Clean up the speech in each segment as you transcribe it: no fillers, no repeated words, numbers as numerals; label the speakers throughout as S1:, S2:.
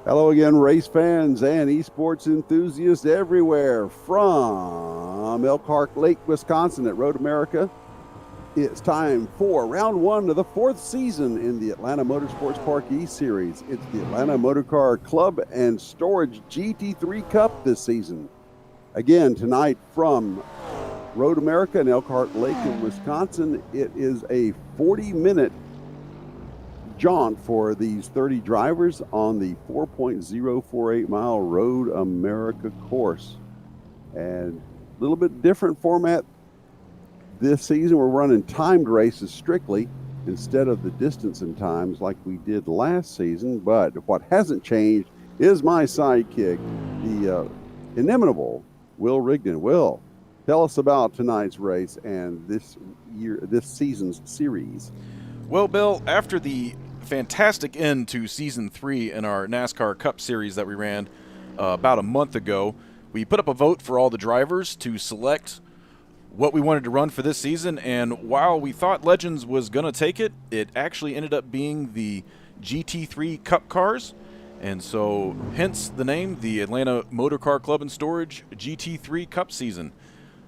S1: Hello again, race fans and esports enthusiasts everywhere from Elkhart Lake, Wisconsin at Road America. It's time for round one of the fourth season in the Atlanta Motorsports Park eSeries. It's the Atlanta Motorcar Club and Storage GT3 Cup this season. Again, tonight from Road America and Elkhart Lake in Wisconsin, it is a 40-minute jaunt for these 30 drivers on the 4.048 mile Road America course. And a little bit different format this season. We're running timed races strictly instead of the distance and times like we did last season. But what hasn't changed is my sidekick, the inimitable Will Rigdon. Will, tell us about tonight's race and this season's series.
S2: Well, Bill, after the fantastic end to Season 3 in our NASCAR Cup Series that we ran about a month ago, we put up a vote for all the drivers to select what we wanted to run for this season, and while we thought Legends was going to take it, it actually ended up being the GT3 Cup cars, and so hence the name, the Atlanta Motorcar Club and Storage GT3 Cup season.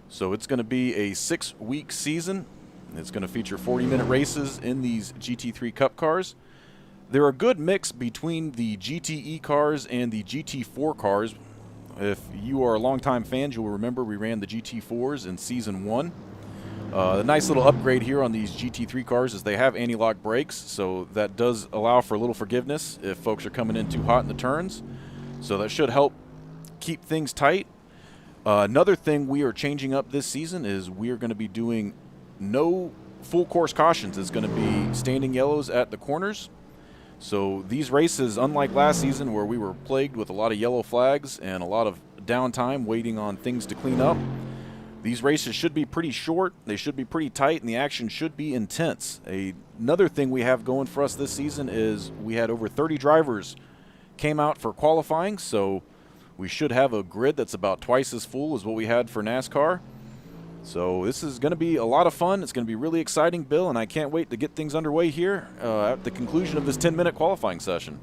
S2: So it's going to be a 6-week season. It's going to feature 40-minute races in these GT3 Cup cars. They're a good mix between the GTE cars and the GT4 cars. If you are longtime fans, you'll remember we ran the GT4s in Season 1. A nice little upgrade here on these GT3 cars is they have anti-lock brakes, so that does allow for a little forgiveness if folks are coming in too hot in the turns. So that should help keep things tight. Another thing we are changing up this season is we are going to be doing no full course cautions. It's going to be standing yellows at the corners. So these races, unlike last season where we were plagued with a lot of yellow flags and a lot of downtime waiting on things to clean up, these races should be pretty short, they should be pretty tight, and the action should be intense. Another thing we have going for us this season is we had over 30 drivers came out for qualifying, so we should have a grid that's about twice as full as what we had for NASCAR. So this is going to be a lot of fun. It's going to be really exciting, Bill, and I can't wait to get things underway here at the conclusion of this 10-minute qualifying session.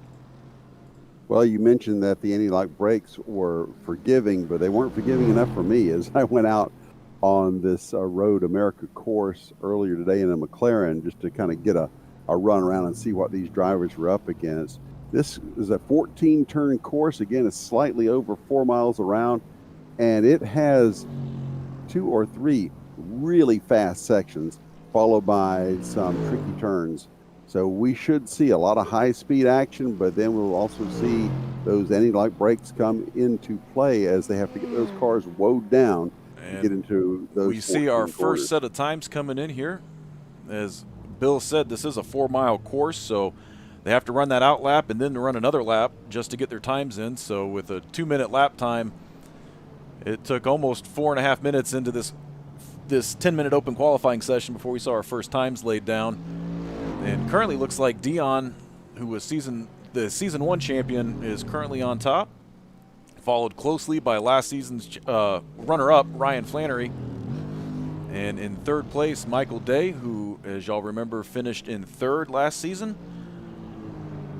S1: Well, you mentioned that the anti-lock brakes were forgiving, but they weren't forgiving enough for me as I went out on this Road America course earlier today in a McLaren just to kind of get a run around and see what these drivers were up against. This is a 14-turn course. Again, it's slightly over 4 miles around, and it has 2 or 3 really fast sections followed by some tricky turns. So we should see a lot of high-speed action, but then we'll also see those anti-lock brakes come into play as they have to get those cars woed down and get into those.
S2: We see our first set of times coming in here. As Bill said, this is a 4-mile course, so they have to run that out lap and then run another lap just to get their times in. So with a 2-minute lap time, it took almost 4.5 minutes into this 10-minute open qualifying session before we saw our first times laid down. And currently looks like Dion, who was the Season 1 champion, is currently on top, followed closely by last season's runner-up, Ryan Flannery. And in third place, Michael Day, who, as y'all remember, finished in third last season.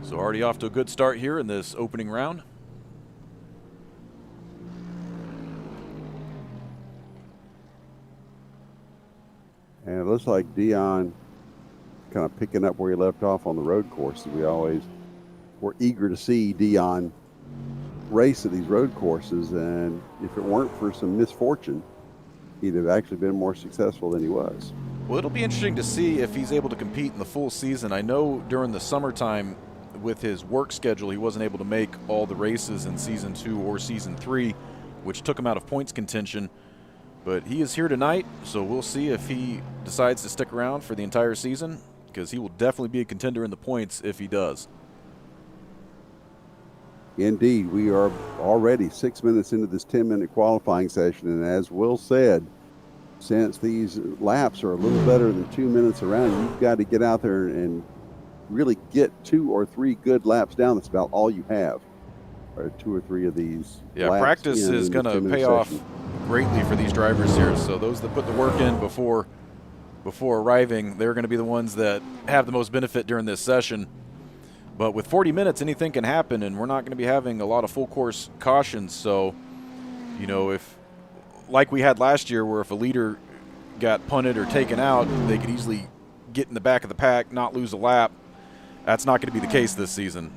S2: So already off to a good start here in this opening round.
S1: And it looks like Dion kind of picking up where he left off on the road courses. We always were eager to see Dion race at these road courses, and if it weren't for some misfortune, he'd have actually been more successful than he was.
S2: Well, it'll be interesting to see if he's able to compete in the full season. I know during the summertime with his work schedule, he wasn't able to make all the races in Season 2 or Season 3, which took him out of points contention. But he is here tonight, so we'll see if he decides to stick around for the entire season, because he will definitely be a contender in the points if he does.
S1: Indeed, we are already 6 minutes into this 10-minute qualifying session, and as Will said, since these laps are a little better than 2 minutes around, you've got to get out there and really get 2 or 3 good laps down. That's about all you have. Or 2 or 3 of these.
S2: Yeah, practice is going to pay off greatly for these drivers here. So those that put the work in before arriving, they're going to be the ones that have the most benefit during this session. But with 40 minutes, anything can happen, and we're not going to be having a lot of full course cautions. So, you know, if, like we had last year, where if a leader got punted or taken out, they could easily get in the back of the pack, not lose a lap. That's not going to be the case this season.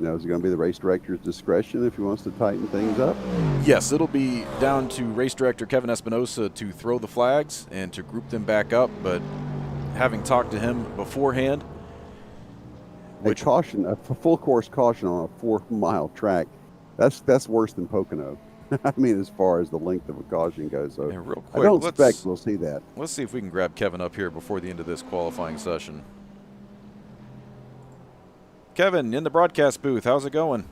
S1: Now, is it going to be the race director's discretion if he wants to tighten things up?
S2: Yes, it'll be down to race director Kevin Espinosa to throw the flags and to group them back up. But having talked to him beforehand,
S1: A caution, a full course caution on a 4-mile track, that's worse than Pocono. I mean, as far as the length of a caution goes. So
S2: real quick,
S1: I don't expect we'll see that.
S2: Let's see if we can grab Kevin up here before the end of this qualifying session. Kevin, in the broadcast booth, how's it going?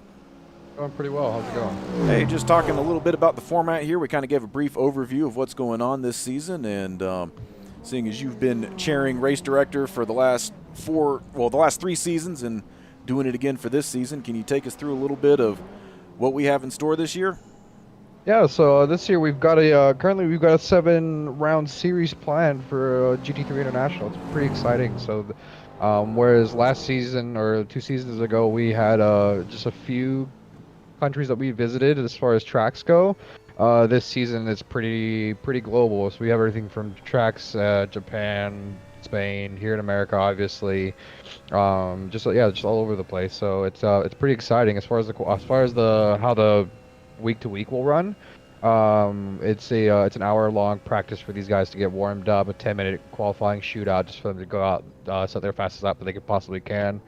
S3: Going pretty well. How's it going?
S2: Hey, just talking a little bit about the format here. We kind of gave a brief overview of what's going on this season, and seeing as you've been chairing race director for the last the last 3 seasons and doing it again for this season, can you take us through a little bit of what we have in store this year?
S3: Yeah, so this year we've got currently we've got a 7-round series planned for GT3 International. It's pretty exciting. So, whereas last season or 2 seasons ago we had just a few countries that we visited as far as tracks go, this season it's pretty global. So we have everything from tracks, Japan, Spain, here in America, obviously, just all over the place. So it's pretty exciting as far as how the week to week will run. It's an hour-long practice for these guys to get warmed up, a 10-minute qualifying shootout just for them to go out, set their fastest lap that they possibly can,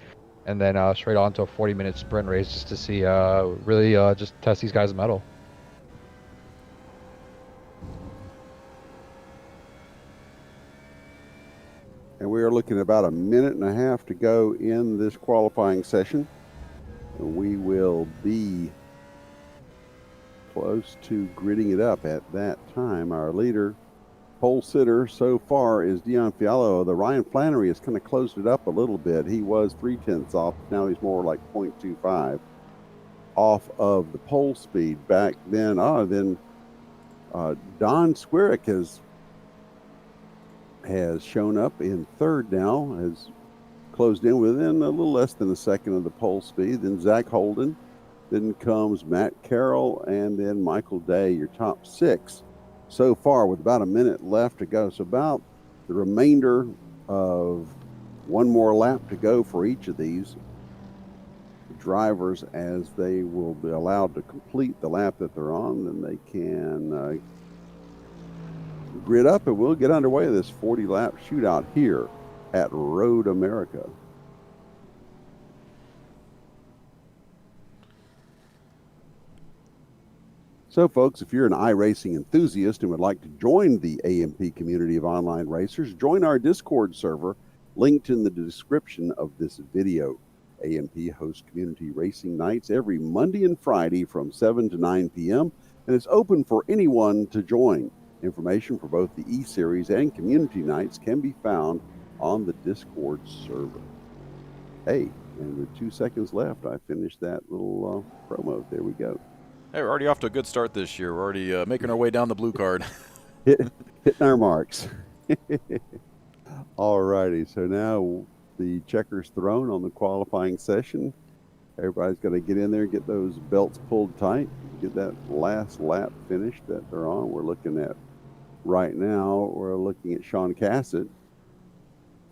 S3: and then straight on to a 40-minute sprint race just to see really just test these guys' mettle.
S1: And we are looking at about a minute and a half to go in this qualifying session. And we will be close to gridding it up at that time. Our leader, pole sitter so far, is Dion Fiallo. The Ryan Flannery has kind of closed it up a little bit. He was 0.3 off. Now he's more like 0.25 off of the pole speed back then. Don Squirick has shown up in third now, has closed in within a little less than a second of the pole speed. Then Zach Holden. Then comes Matt Carroll, and then Michael Day, your top 6 so far with about a minute left to go. So about the remainder of one more lap to go for each of these drivers, as they will be allowed to complete the lap that they're on. Then they can grid up, and we'll get underway with this 40-lap shootout here at Road America. So, folks, if you're an iRacing enthusiast and would like to join the AMP community of online racers, join our Discord server linked in the description of this video. AMP hosts community racing nights every Monday and Friday from 7 to 9 p.m., and it's open for anyone to join. Information for both the eSeries and community nights can be found on the Discord server. Hey, and with 2 seconds left, I finished that little promo. There we go.
S2: Hey, we're already off to a good start this year. We're already making our way down the blue card.
S1: Hitting our marks. All righty, so now the checker's thrown on the qualifying session. Everybody's got to get in there, get those belts pulled tight, get that last lap finished that they're on. We're looking at Sean Cassett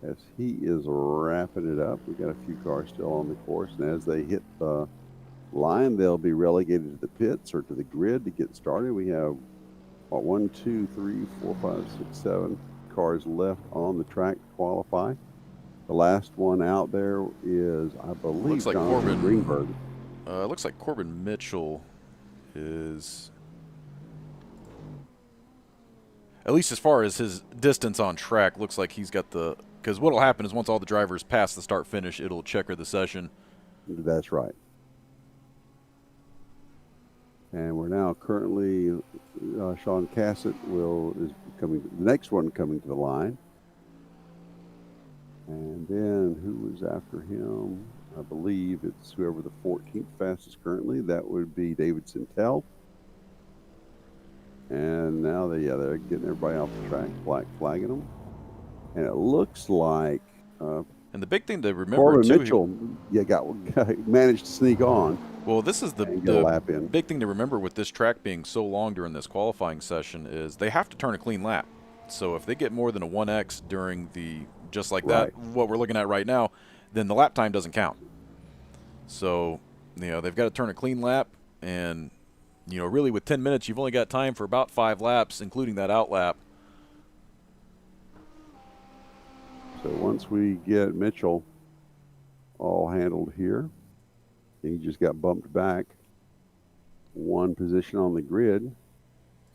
S1: as he is wrapping it up. We've got a few cars still on the course, and as they hit the line, they'll be relegated to the pits or to the grid to get started. We have 1, 2, 3, 4, 5, 6, 7 cars left on the track to qualify. The last one out there is, I believe,
S2: looks like
S1: Jonathan Greenberg.
S2: Looks like Corbin Mitchell is, at least as far as his distance on track, looks like he's got the, because what will happen is once all the drivers pass the start finish, it'll checker the session.
S1: That's right. And we're now currently, Sean Cassett is coming, the next one coming to the line. And then who is after him? I believe it's whoever the 14th fastest currently. That would be David Sintel. And now they're getting everybody off the track, black flagging them. And it looks like...
S2: and And the big thing to remember
S1: Corbin
S2: too,
S1: Mitchell, managed to sneak on
S2: well, this is
S1: and get a lap in.
S2: big thing to remember with this track being so long during this qualifying session is they have to turn a clean lap. So if they get more than a 1x during the, just like that, what we're looking at right now, then the lap time doesn't count. So, they've got to turn a clean lap, and, really with 10 minutes, you've only got time for about 5 laps, including that out lap.
S1: So once we get Mitchell all handled here, he just got bumped back one position on the grid.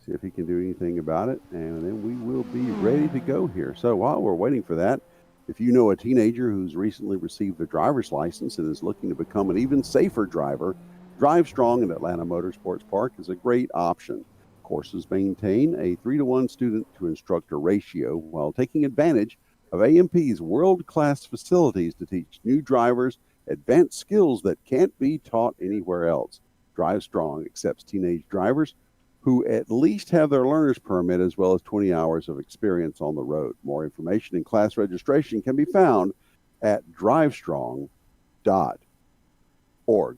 S1: See if he can do anything about it, and then we will be ready to go here. So while we're waiting for that, if you know a teenager who's recently received a driver's license and is looking to become an even safer driver, Drive Strong at Atlanta Motorsports Park is a great option. Courses maintain a 3-to-1 student to instructor ratio while taking advantage of AMP's world-class facilities to teach new drivers advanced skills that can't be taught anywhere else. Drive Strong accepts teenage drivers who at least have their learner's permit as well as 20 hours of experience on the road. More information and class registration can be found at drivestrong.org.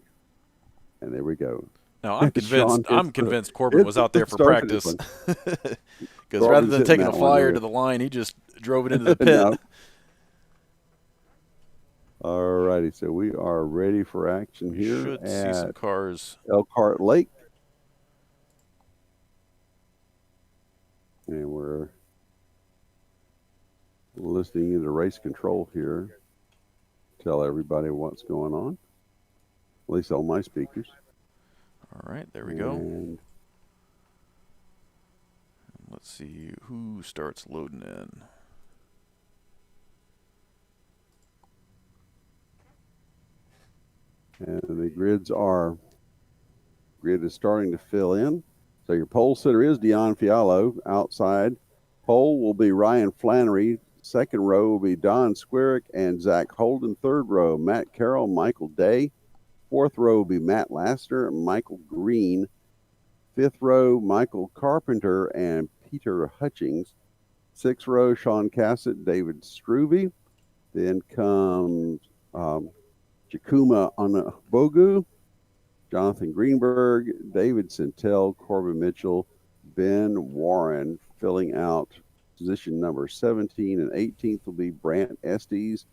S1: And there we go.
S2: Now I'm convinced Corbin was out there for practice. Because rather than taking a flyer to the line, he just drove it into the pit.
S1: No. All righty, so we are ready for action here.
S2: Should see some cars.
S1: Elkhart Lake. And we're listening into race control here. Tell everybody what's going on. At least on my speakers.
S2: All right, there we go. And let's see who starts loading in.
S1: And the grid is starting to fill in. So your pole sitter is Dion Fiallo. Outside pole will be Ryan Flannery. Second row will be Don Squirick and Zach Holden. Third row, Matt Carroll, Michael Day. Fourth row will be Matt Laster and Michael Green. Fifth row, Michael Carpenter and Peter Hutchings. Sixth row, Sean Cassett, David Struve. Then comes Jakuma Onabogu, Jonathan Greenberg, David Sintel, Corbin Mitchell, Ben Warren filling out position number 17 and 18th will be Brant Estes,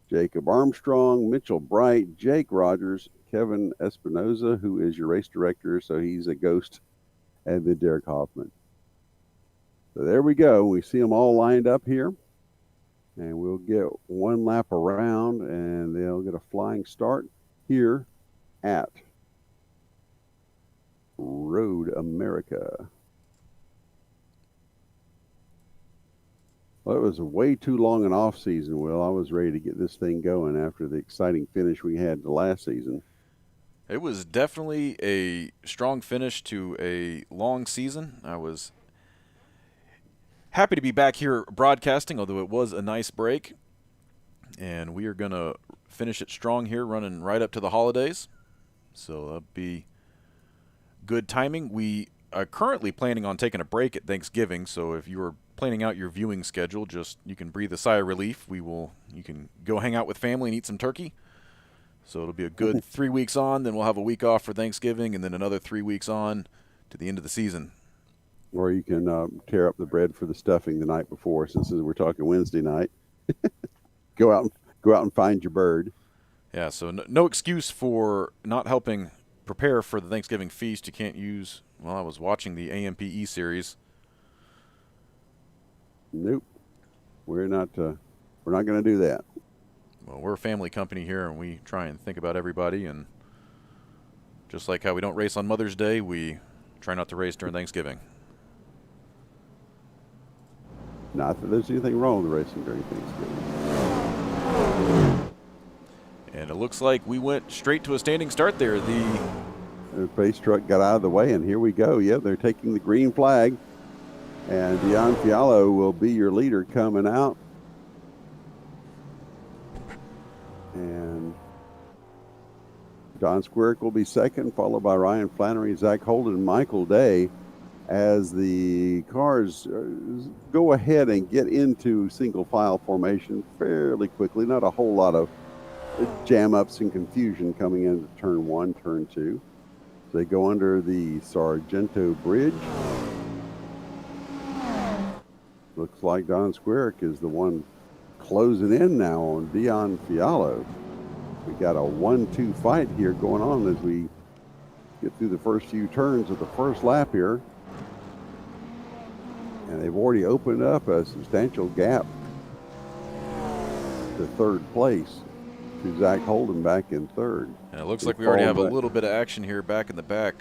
S1: Jacob Armstrong, Mitchell Bright, Jake Rogers, Kevin Espinoza, who is your race director, so he's a ghost, and then Derek Hoffman. So there we go. We see them all lined up here. And we'll get one lap around, and they'll get a flying start here at Road America. Well, it was way too long an off season, Will. I was ready to get this thing going after the exciting finish we had the last season.
S2: It was definitely a strong finish to a long season. I was happy to be back here broadcasting, although it was a nice break. And we are going to finish it strong here, running right up to the holidays. So that'll be good timing. We are currently planning on taking a break at Thanksgiving, so if you are planning out your viewing schedule, you can breathe a sigh of relief. You can go hang out with family and eat some turkey. So it'll be a good 3 weeks on, then we'll have a week off for Thanksgiving, and then another 3 weeks on to the end of the season.
S1: Or you can tear up the bread for the stuffing the night before, since we're talking Wednesday night. Go out and find your bird.
S2: Yeah, so no excuse for not helping prepare for the Thanksgiving feast. You can't use. Well, I was watching the AMP eSeries.
S1: Nope, we're not going to do that.
S2: Well, we're a family company here, and we try and think about everybody. And just like how we don't race on Mother's Day, we try not to race during Thanksgiving.
S1: Not that there's anything wrong with racing during Thanksgiving.
S2: And it looks like we went straight to a standing start there. The
S1: race truck got out of the way, and here we go. Yep, they're taking the green flag. And Dion Fiallo will be your leader coming out. And Don Squirick will be second, followed by Ryan Flannery, Zach Holden, Michael Day. as the cars go ahead and get into single file formation fairly quickly. Not a whole lot of jam ups and confusion coming into turn 1, turn 2. So they go under the Sargento Bridge. Looks like Don Squarick is the one closing in now on Dion Fiallo. We got a 1-2 fight here going on as we get through the first few turns of the first lap here. And they've already opened up a substantial gap to third place to Zach Holden back in third.
S2: And it looks like we already have a little bit of action here back in the back.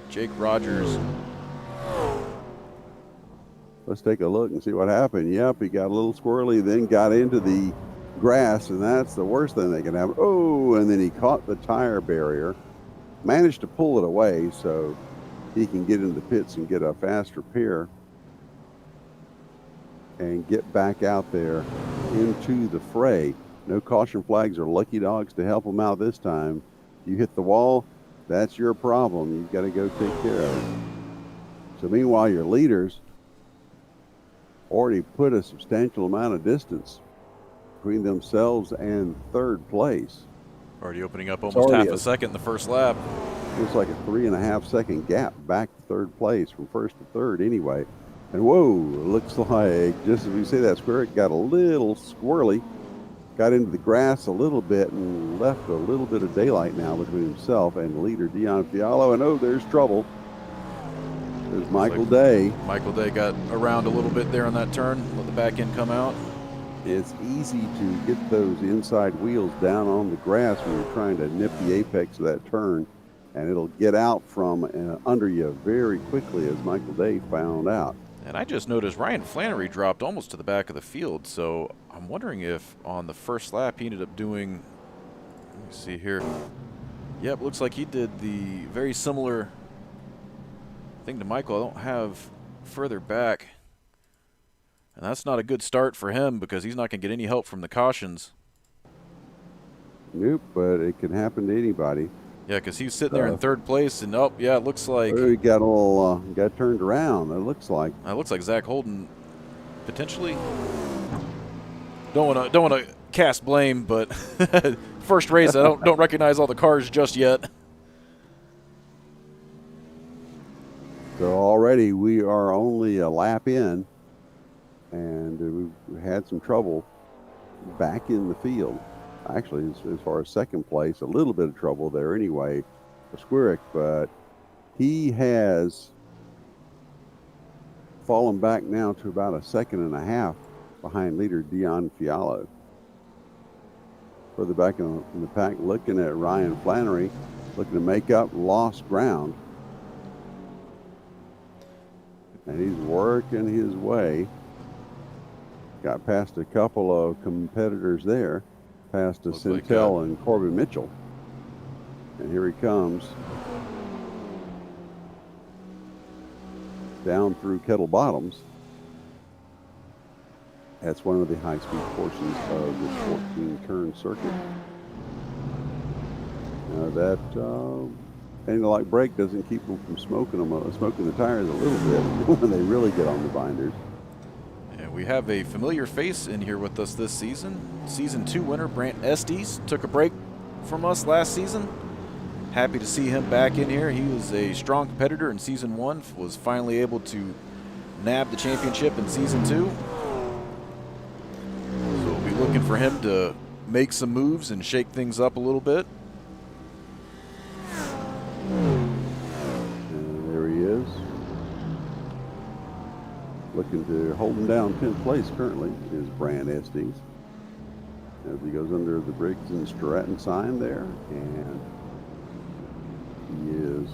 S2: Jake Rogers.
S1: Let's take a look and see what happened. Yep, he got a little squirrely, then got into the grass, and that's the worst thing that can happen. Oh, and then he caught the tire barrier, managed to pull it away so he can get into the pits and get a fast repair and get back out there into the fray. No caution flags or lucky dogs to help him out this time. You hit the wall, that's your problem. You've got to go take care of it. So meanwhile, your leaders already put a substantial amount of distance between themselves and third place.
S2: Already opening up almost half a second in the first lap.
S1: Looks like a 3.5 second gap back to third place from first to third anyway. And whoa, it looks like, just as we say that, Squarick got a little squirrely, got into the grass a little bit and left a little bit of daylight now between himself and the leader, Dion Fiallo. And oh, there's trouble. There's Michael Day.
S2: Michael Day got around a little bit there on that turn, let the back end come out.
S1: It's easy to get those inside wheels down on the grass when you're trying to nip the apex of that turn, and it'll get out from under you very quickly, as Michael Day found out.
S2: And I just noticed Ryan Flannery dropped almost to the back of the field, so I'm wondering if on the first lap he ended up doing, let me see here. Yep, looks like he did the very similar thing to Michael. I don't have further back. And that's not a good start for him because he's not going to get any help from the cautions.
S1: Nope, but it can happen to anybody.
S2: Yeah, because he's sitting there in third place, and oh, yeah, it looks like
S1: he got a little, got turned around. It looks like.
S2: It looks like Zach Holden potentially. Don't want to cast blame, but first race, I don't recognize all the cars just yet.
S1: So already we are only a lap in, and we've had some trouble back in the field. Actually, as far as second place, a little bit of trouble there anyway for Squarick, but he has fallen back now to about 1.5 seconds behind leader Dion Fiallo. Further back in the pack, looking at Ryan Flannery, looking to make up lost ground. And he's working his way. Got past a couple of competitors there, past Centel and Corbin Mitchell. And here he comes down through Kettle Bottoms. That's one of the high-speed portions of this 14-turn circuit. Now that anything like brake doesn't keep them from smoking the tires a little bit when they really get on the binders.
S2: And we have a familiar face in here with us this season. Season 2 winner Brant Estes took a break from us last season. Happy to see him back in here. He was a strong competitor in Season 1, was finally able to nab the championship in Season 2. So we'll be looking for him to make some moves and shake things up a little bit.
S1: And there he is. Looking to hold him down 10th place currently is Brant Estes. As he goes under the Briggs and Stratton sign there, and he is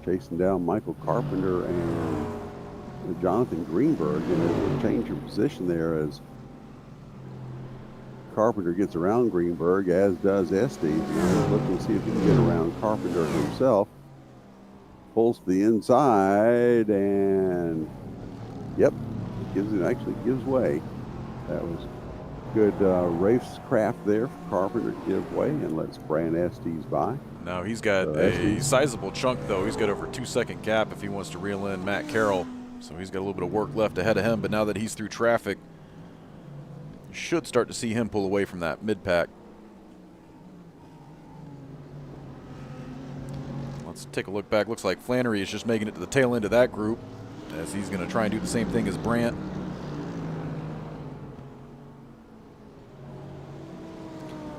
S1: chasing down Michael Carpenter and Jonathan Greenberg, and there's a change of position there as Carpenter gets around Greenberg, as does Estes. Now he's looking to see if he can get around Carpenter himself. Pulls to the inside, and yep, actually gives way. That was good racecraft there for Carpenter to give way and lets Brant Estes by.
S2: Now he's got a sizable chunk, though. He's got over 2-second gap if he wants to reel in Matt Carroll. So he's got a little bit of work left ahead of him. But now that he's through traffic, you should start to see him pull away from that mid-pack. Let's take a look back. Looks like Flannery is just making it to the tail end of that group, as he's going to try and do the same thing as Brant.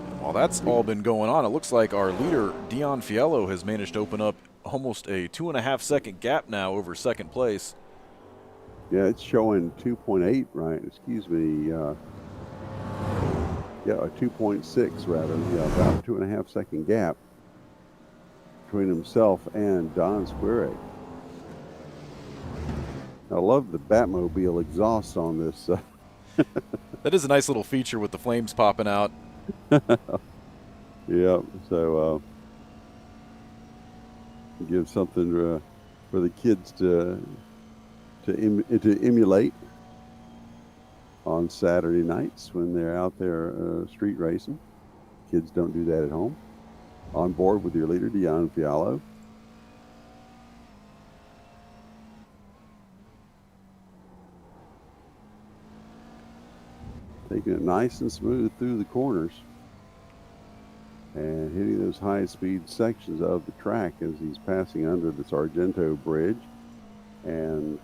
S2: And while that's all been going on, it looks like our leader, Dion Fiello, has managed to open up almost a 2.5-second gap now over second place.
S1: Yeah, it's showing 2.8, right? Excuse me. Yeah, a 2.6 rather. Yeah, about a 2.5-second gap between himself and Don Squirek. I love the Batmobile exhaust on this.
S2: That is a nice little feature with the flames popping out.
S1: Yeah, so give something for the kids to emulate on Saturday nights when they're out there street racing. Kids don't do that at home. On board with your leader, Dion Fiallo. Taking it nice and smooth through the corners and hitting those high-speed sections of the track as he's passing under the Sargento Bridge, and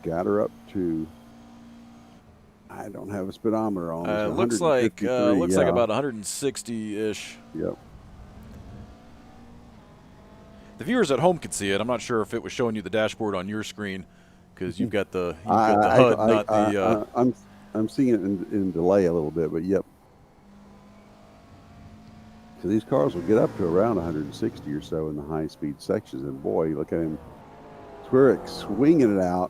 S1: got her up to, I don't have a speedometer on.
S2: Looks like about 160-ish.
S1: Yep.
S2: The viewers at home could see it. I'm not sure if it was showing you the dashboard on your screen, because you've got the HUD, not the.
S1: I'm seeing it in delay a little bit, but yep. So these cars will get up to around 160 or so in the high-speed sections, and boy, look at him, Squirek swinging it out,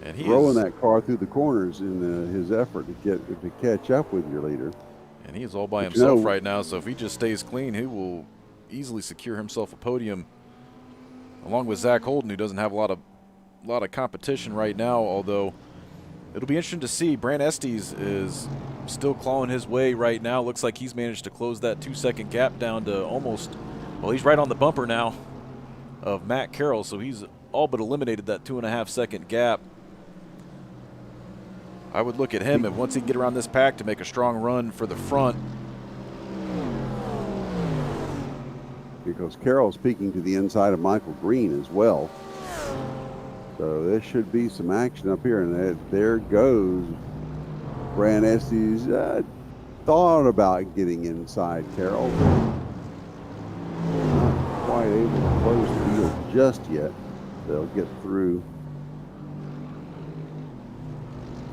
S2: and he
S1: throwing that car through the corners in his effort to catch up with your leader.
S2: And he is all by himself right now, so if he just stays clean, he will easily secure himself a podium, along with Zach Holden, who doesn't have a lot of competition right now. Although it'll be interesting to see. Brant Estes is still clawing his way right now. Looks like he's managed to close that 2-second gap down to almost, well, he's right on the bumper now of Matt Carroll, so he's all but eliminated that 2.5-second gap. I would look at him, and once he can get around this pack, to make a strong run for the front.
S1: Because Carroll's peeking to the inside of Michael Green as well. So there should be some action up here, and there goes Brant Estes. Thought about getting inside Carroll. Not quite able to close the deal just yet. They'll get through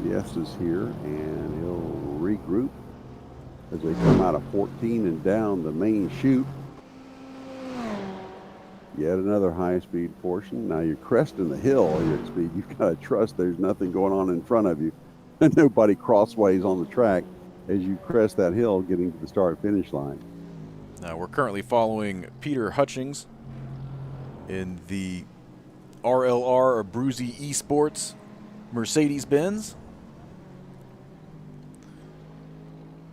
S1: the Estes here, and he'll regroup as they come out of 14 and down the main chute. Yet another high-speed portion. Now you're cresting the hill at your speed. You've got to trust there's nothing going on in front of you. And nobody crossways on the track as you crest that hill getting to the start-finish line.
S2: Now we're currently following Peter Hutchings in the RLR or Bruzy Esports Mercedes-Benz.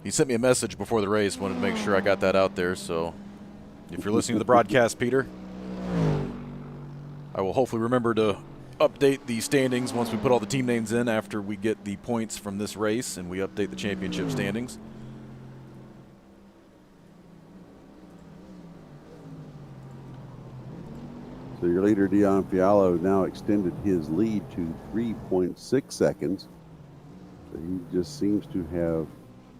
S2: He sent me a message before the race, wanted to make sure I got that out there. So if you're listening to the broadcast, Peter, I will hopefully remember to update the standings once we put all the team names in after we get the points from this race and we update the championship standings.
S1: So your leader, Dion Fiallo, now extended his lead to 3.6 seconds. So he just seems to have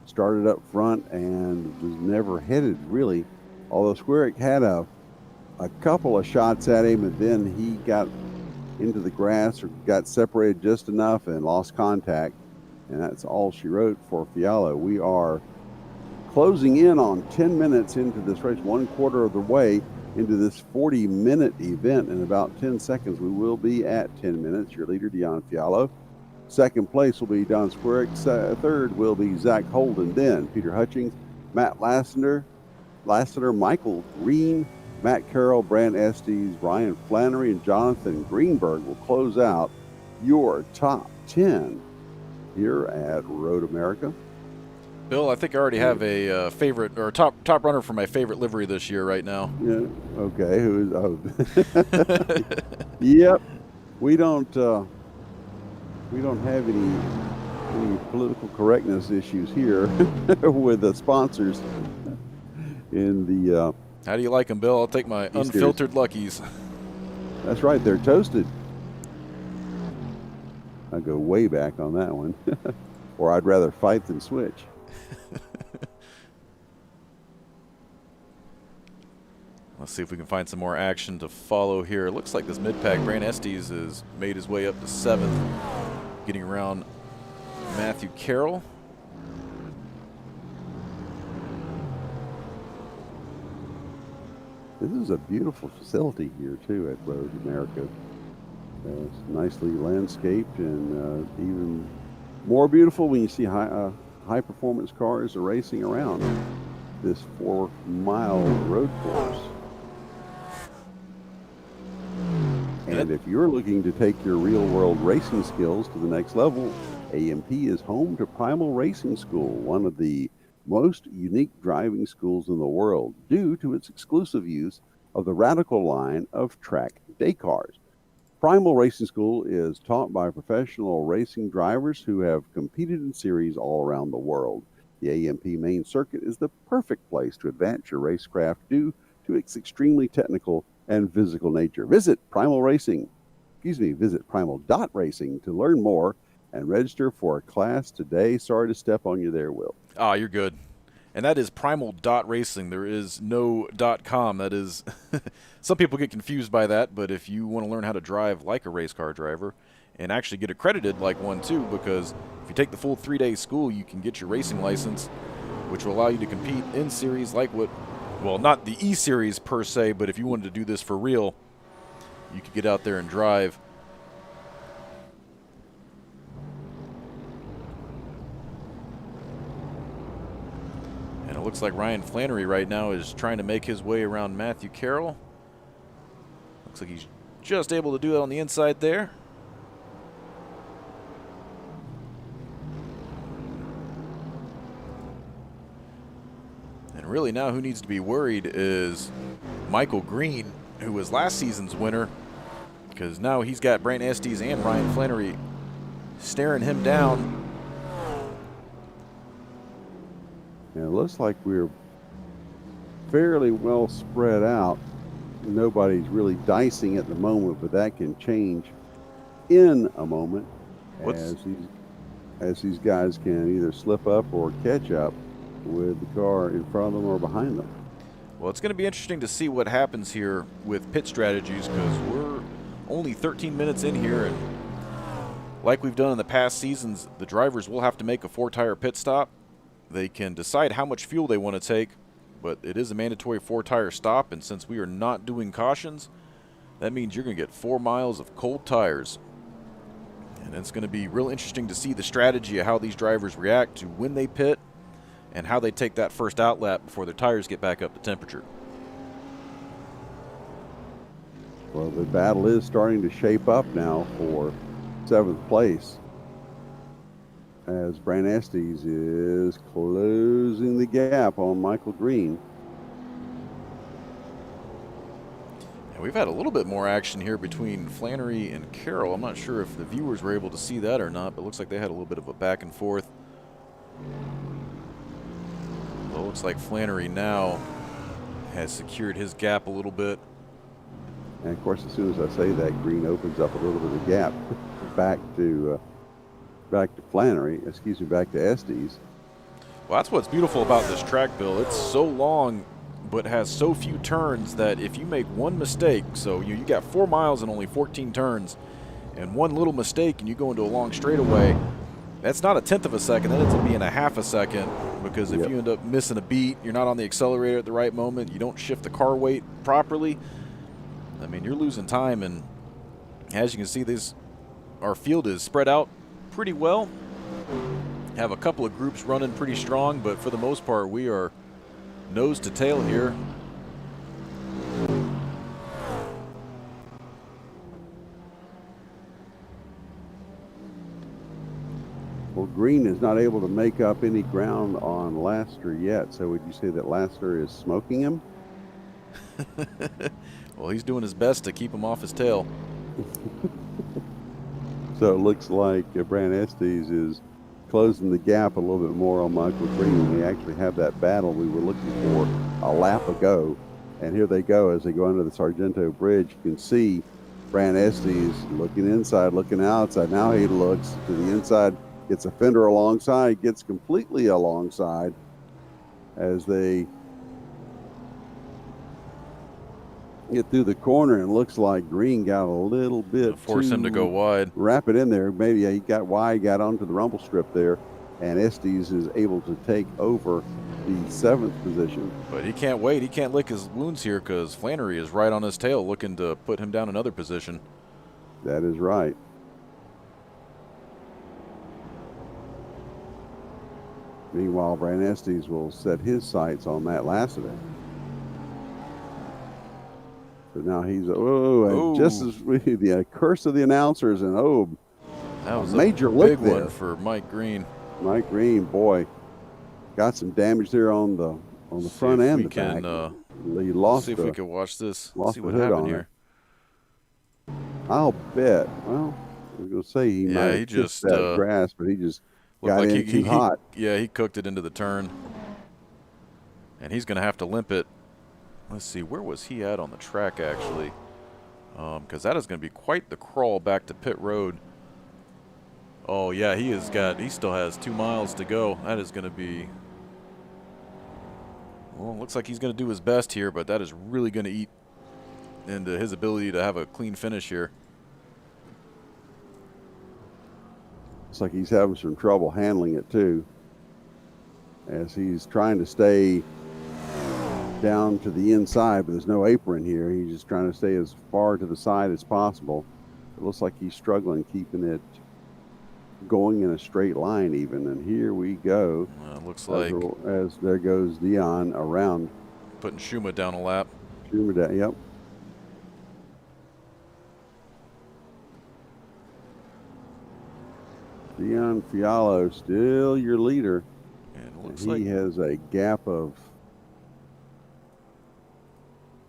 S1: started up front and was never headed, really. Although Squirek had a couple of shots at him, and then he got into the grass or got separated just enough and lost contact. And that's all she wrote for Fiallo. We are closing in on 10 minutes into this race, 1/4 of the way into this 40-minute event. In about 10 seconds, we will be at 10 minutes. Your leader, Dion Fiallo. Second place will be Don Squirek. Third will be Zach Holden. Then Peter Hutchings, Matt Lassiter, Michael Green, Matt Carroll, Brant Estes, Ryan Flannery, and Jonathan Greenberg will close out your top 10 here at Road America.
S2: Bill, I think I already have a favorite or top runner for my favorite livery this year right now.
S1: Yeah. Okay. Who is? Oh. Yep. We don't have any political correctness issues here with the sponsors in the
S2: How do you like them, Bill? I'll take my
S1: eSeries.
S2: unfiltered Luckies.
S1: That's right, they're toasted. I go way back on that one. Or I'd rather fight than switch.
S2: Let's see if we can find some more action to follow here. It looks like this mid-pack, Brant Estes, has made his way up to 7th, getting around Matthew Carroll.
S1: This is a beautiful facility here, too, at Road America. It's nicely landscaped and even more beautiful when you see high-performance cars racing around this 4-mile road course. And if you're looking to take your real-world racing skills to the next level, AMP is home to Primal Racing School, one of the most unique driving schools in the world due to its exclusive use of the Radical line of track day cars. Primal Racing School is taught by professional racing drivers who have competed in series all around the world. The AMP main circuit is the perfect place to advance your racecraft due to its extremely technical and physical nature. Visit Primal.Racing to learn more and register for a class today. Sorry to step on you there, Will.
S2: Ah, you're good. And that is Primal.Racing. There is no .com. That is, some people get confused by that, but if you want to learn how to drive like a race car driver and actually get accredited like one too, because if you take the full 3-day school, you can get your racing license, which will allow you to compete in series like well, not the eSeries per se, but if you wanted to do this for real, you could get out there and drive. And it looks like Ryan Flannery right now is trying to make his way around Matthew Carroll. Looks like he's just able to do it on the inside there. And really now who needs to be worried is Michael Green, who was last season's winner, because now he's got Brant Estes and Ryan Flannery staring him down.
S1: And it looks like we're fairly well spread out. Nobody's really dicing at the moment, but that can change in a moment as these guys can either slip up or catch up with the car in front of them or behind them.
S2: Well, it's going to be interesting to see what happens here with pit strategies, because we're only 13 minutes in here, and like we've done in the past seasons, the drivers will have to make a 4-tire pit stop. They can decide how much fuel they want to take, but it is a mandatory 4-tire stop, and since we are not doing cautions, that means you're going to get 4 miles of cold tires. And it's going to be real interesting to see the strategy of how these drivers react to when they pit and how they take that first out lap before their tires get back up to temperature.
S1: Well, the battle is starting to shape up now for 7th place, as Brant Estes is closing the gap on Michael Green.
S2: And we've had a little bit more action here between Flannery and Carroll. I'm not sure if the viewers were able to see that or not, but it looks like they had a little bit of a back and forth. Well, it looks like Flannery now has secured his gap a little bit.
S1: And of course, as soon as I say that, Green opens up a little bit of the gap back to Flannery, back to Estes.
S2: Well, that's what's beautiful about this track, Bill. It's so long, but has so few turns that if you make one mistake, so you got 4 miles and only 14 turns, and one little mistake and you go into a long straightaway, that's not a 1/10 of a second, that ends up being a 1/2 a second, because if you end up missing a beat, you're not on the accelerator at the right moment, you don't shift the car weight properly, I mean, you're losing time. And as you can see, our field is spread out pretty well. Have a couple of groups running pretty strong, but for the most part, we are nose to tail here.
S1: Well, Green is not able to make up any ground on Laster yet. So would you say that Laster is smoking him?
S2: Well, he's doing his best to keep him off his tail.
S1: So it looks like Brant Estes is closing the gap a little bit more on Michael Green. We actually have that battle we were looking for a lap ago. And here they go as they go under the Sargento Bridge. You can see Brant Estes looking inside, looking outside. Now he looks to the inside, gets a fender alongside, gets completely alongside as they get through the corner, and looks like Green got a little bit
S2: Force him to go wide.
S1: Wrap it in there. Maybe he got wide, got onto the rumble strip there, and Estes is able to take over the 7th position.
S2: But he can't wait. He can't lick his wounds here because Flannery is right on his tail looking to put him down another position.
S1: That is right. Meanwhile, Brant Estes will set his sights on Matt Lassiter. So now he's, just as the curse of the announcers, and
S2: that was
S1: major
S2: a
S1: big
S2: one for Mike Green.
S1: Mike Green, boy, got some damage there on the front and the back. He lost.
S2: See if we can watch this.
S1: Lost
S2: See
S1: the
S2: what
S1: hood
S2: happened
S1: on
S2: here.
S1: I'll bet. Well, I was gonna say he might have just that grass, but he just got
S2: like
S1: in too hot.
S2: He cooked it into the turn, and he's gonna have to limp it. Let's see, where was he at on the track, actually? Because that is going to be quite the crawl back to pit road. Oh, yeah, he still has 2 miles to go. That is going to be, well, looks like he's going to do his best here, but that is really going to eat into his ability to have a clean finish here.
S1: Looks like he's having some trouble handling it, too, as he's trying to stay down to the inside, but there's no apron here. He's just trying to stay as far to the side as possible. It looks like he's struggling keeping it going in a straight line even, and here we go.
S2: Looks like
S1: as there goes Dion around,
S2: putting Schuma down a lap.
S1: Schuma down, yep. Dion Fialo still your leader,
S2: and it looks
S1: he has a gap of,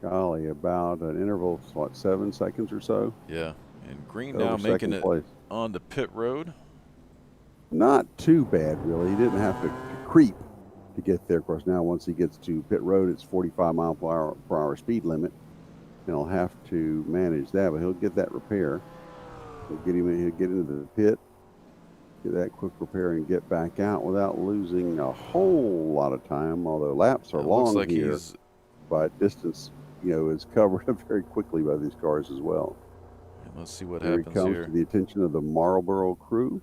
S1: golly, about an interval of, what, 7 seconds or so?
S2: Yeah, and Green now making it on the pit road.
S1: Not too bad, really. He didn't have to creep to get there. Of course, now once he gets to pit road, it's 45 mile per hour speed limit. And he'll have to manage that, but he'll get that repair. He'll get into the pit, get that quick repair, and get back out without losing a whole lot of time, although laps are long
S2: looks like
S1: here. But distance, is covered up very quickly by these cars as well.
S2: And let's see what happens
S1: here. He comes
S2: here.
S1: to the attention of the Marlboro crew.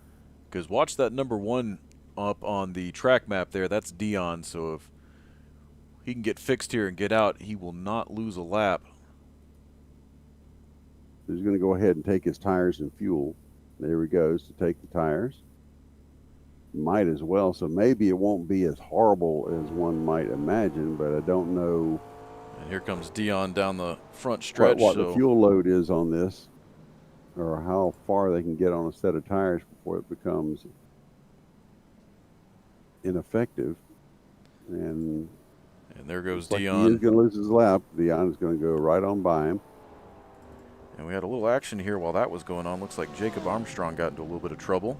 S2: Because watch that number 1 up on the track map there. That's Dion. So if he can get fixed here and get out, he will not lose a lap.
S1: He's going to go ahead and take his tires and fuel. There he goes to take the tires. Might as well. So maybe it won't be as horrible as one might imagine, but I don't know.
S2: And here comes Dion down the front stretch.
S1: What the fuel load is on this, or how far they can get on a set of tires before it becomes ineffective. And
S2: there goes
S1: Dion.
S2: Dion.
S1: He's going to lose his lap. Dion is going to go right on by him.
S2: And we had a little action here while that was going on. Looks like Jacob Armstrong got into a little bit of trouble.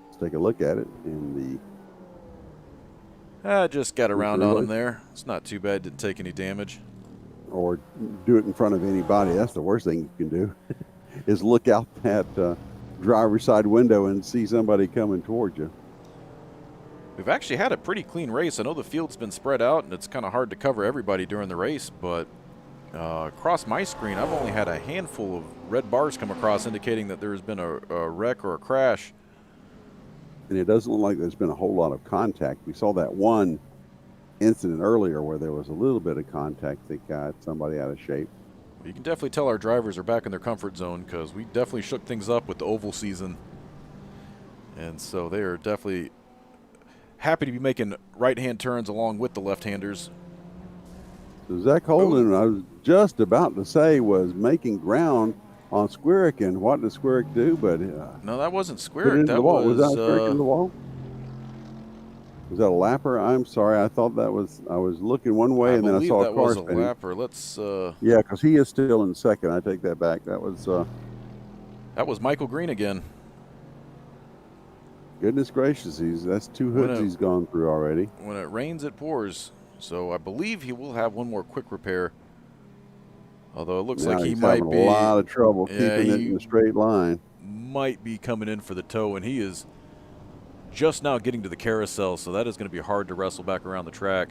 S1: Let's take a look at it in the...
S2: I just got around on him there. It's not too bad. Didn't take any damage.
S1: Or do it in front of anybody. That's the worst thing you can do, is look out that driver's side window and see somebody coming towards you.
S2: We've actually had a pretty clean race. I know the field's been spread out, and it's kind of hard to cover everybody during the race, but across my screen, I've only had a handful of red bars come across indicating that there's been a wreck or a crash.
S1: And it doesn't look like there's been a whole lot of contact. We saw that one incident earlier where there was a little bit of contact that got somebody out of shape.
S2: Well, you can definitely tell our drivers are back in their comfort zone because we definitely shook things up with the oval season. And so they are definitely happy to be making right-hand turns along with the left-handers.
S1: So Zach Holden, I was just about to say, was making ground on Squirrick, and what did Squirrick do? But
S2: No, that wasn't
S1: put it
S2: Squirrick.
S1: into the
S2: That
S1: wall. Was that
S2: was
S1: Squirrick in the wall? Was that a lapper? I'm sorry. I thought that was. I was looking one way, and then I saw a
S2: that
S1: car
S2: was a
S1: spinning.
S2: lapper. Let's.
S1: Yeah, because he is still in second. I take that back. That was
S2: Michael Green again.
S1: Goodness gracious, that's 2 hoods he's gone through already.
S2: When it rains, it pours. So I believe he will have one more quick repair. Although it looks like he might be
S1: having a lot of trouble keeping it in a straight line.
S2: Might be coming in for the tow, and he is just now getting to the carousel, so that is going to be hard to wrestle back around the track.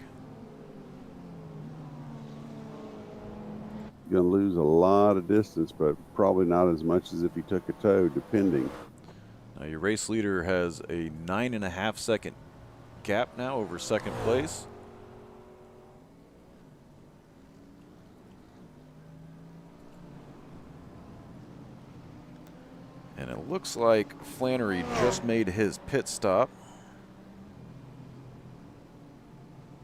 S1: Going to lose a lot of distance, but probably not as much as if he took a tow, depending.
S2: Now your race leader has a 9.5 second gap now over second place. And it looks like Flannery just made his pit stop.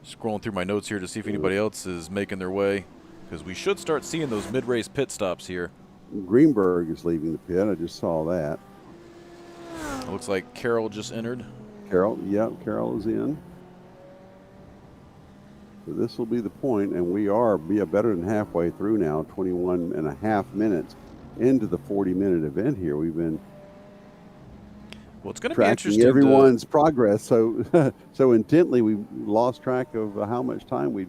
S2: Scrolling through my notes here to see if anybody else is making their way, because we should start seeing those mid-race pit stops here.
S1: Greenberg is leaving the pit. I just saw that.
S2: It looks like Carroll just entered.
S1: Carroll is in. So this will be the point, and we are better than halfway through now, 21 and a half minutes into the 40-minute event here. We've been
S2: it's going to be interesting.
S1: Tracking everyone's progress so so intently, we lost track of how much time we'd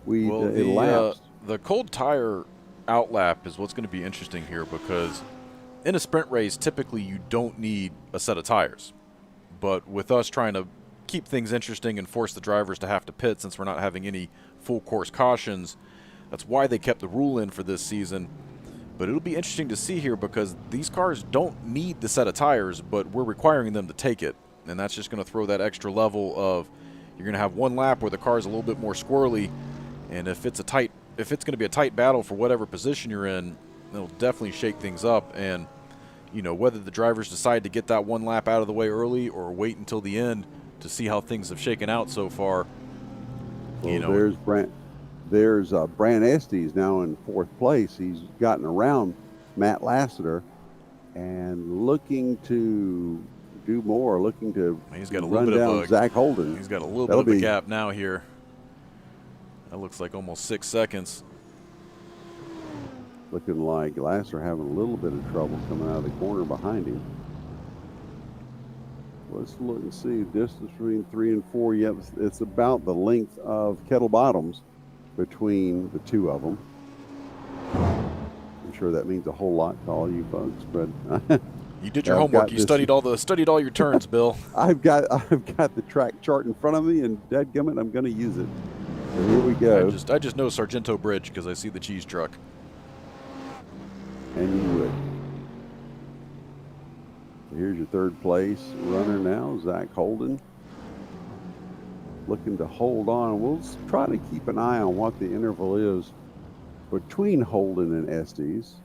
S1: elapsed.
S2: The cold tire outlap is what's going to be interesting here, because in a sprint race, typically you don't need a set of tires. But with us trying to keep things interesting and force the drivers to have to pit since we're not having any full course cautions, that's why they kept the rule in for this season. But it'll be interesting to see here, because these cars don't need the set of tires, but we're requiring them to take it. And that's just going to throw that extra level of, you're going to have one lap where the car's a little bit more squirrely, and if it's going to be a tight battle for whatever position you're in, it'll definitely shake things up. And whether the drivers decide to get that one lap out of the way early or wait until the end to see how things have shaken out so far.
S1: There's Brant Estes now in fourth place. He's gotten around Matt Lassiter and looking to do more, looking to
S2: he's got a
S1: run
S2: little bit
S1: down
S2: of
S1: Zach Holden.
S2: He's got a little bit of a gap now here. That looks like almost 6 seconds.
S1: Looking like Lassiter having a little bit of trouble coming out of the corner behind him. Let's look and see. Distance between 3 and 4. Yep, it's about the length of Kettle Bottoms between the two of them. I'm sure that means a whole lot to all you folks, but
S2: you did your homework. You studied all your turns, Bill.
S1: I've got the track chart in front of me, and dadgummit, I'm going to use it. So here we go.
S2: I just know Sargento Bridge because I see the cheese truck.
S1: And you would. Here's your third place runner now, Zach Holden. Looking to hold on. We'll try to keep an eye on what the interval is between Holden and Estes.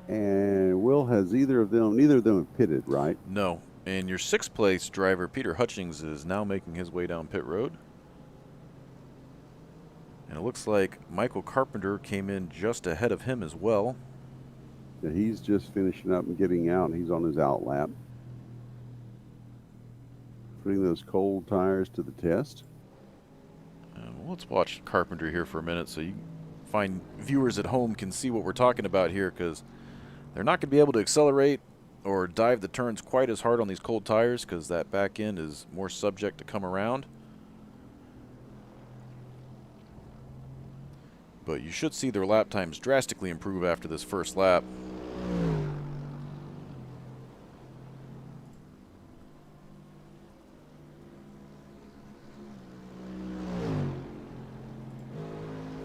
S1: And Will, has neither of them have pitted, right?
S2: No. And your sixth place driver, Peter Hutchings, is now making his way down pit road. And it looks like Michael Carpenter came in just ahead of him as well.
S1: Yeah, he's just finishing up and getting out. He's on his out lap. Putting those cold tires to the test.
S2: Let's watch Carpenter here for a minute so you viewers at home can see what we're talking about here, because they're not going to be able to accelerate or dive the turns quite as hard on these cold tires, because that back end is more subject to come around. But you should see their lap times drastically improve after this first lap.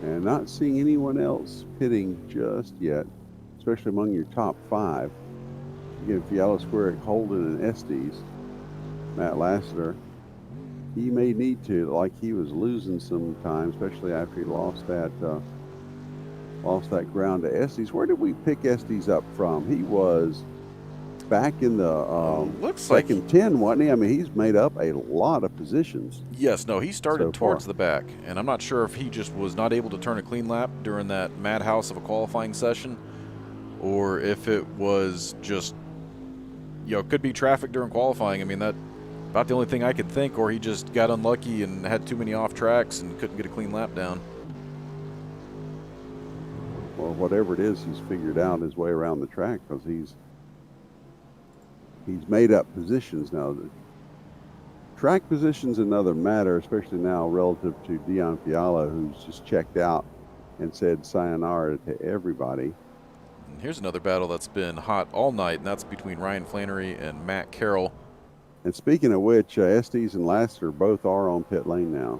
S1: And not seeing anyone else pitting just yet, especially among your top five. Again, Fiala Square, Holden, and Estes. Matt Lassiter, he may need to, like he was losing some time, especially after he lost that ground to Estes. Where did we pick Estes up from? He was back in the second 10, wasn't he? I mean, he's made up a lot of positions.
S2: Yes, no, he started towards the back, and I'm not sure if he just was not able to turn a clean lap during that madhouse of a qualifying session, or if it was just, could be traffic during qualifying. I mean, that about the only thing I could think, or he just got unlucky and had too many off tracks and couldn't get a clean lap down.
S1: Well, whatever it is, he's figured out his way around the track because he's made up positions now. The track position's another matter, especially now relative to Dion Fialo, who's just checked out and said sayonara to everybody.
S2: And here's another battle that's been hot all night, and that's between Ryan Flannery and Matt Carroll.
S1: And speaking of which, Estes and Lassiter both are on pit lane now,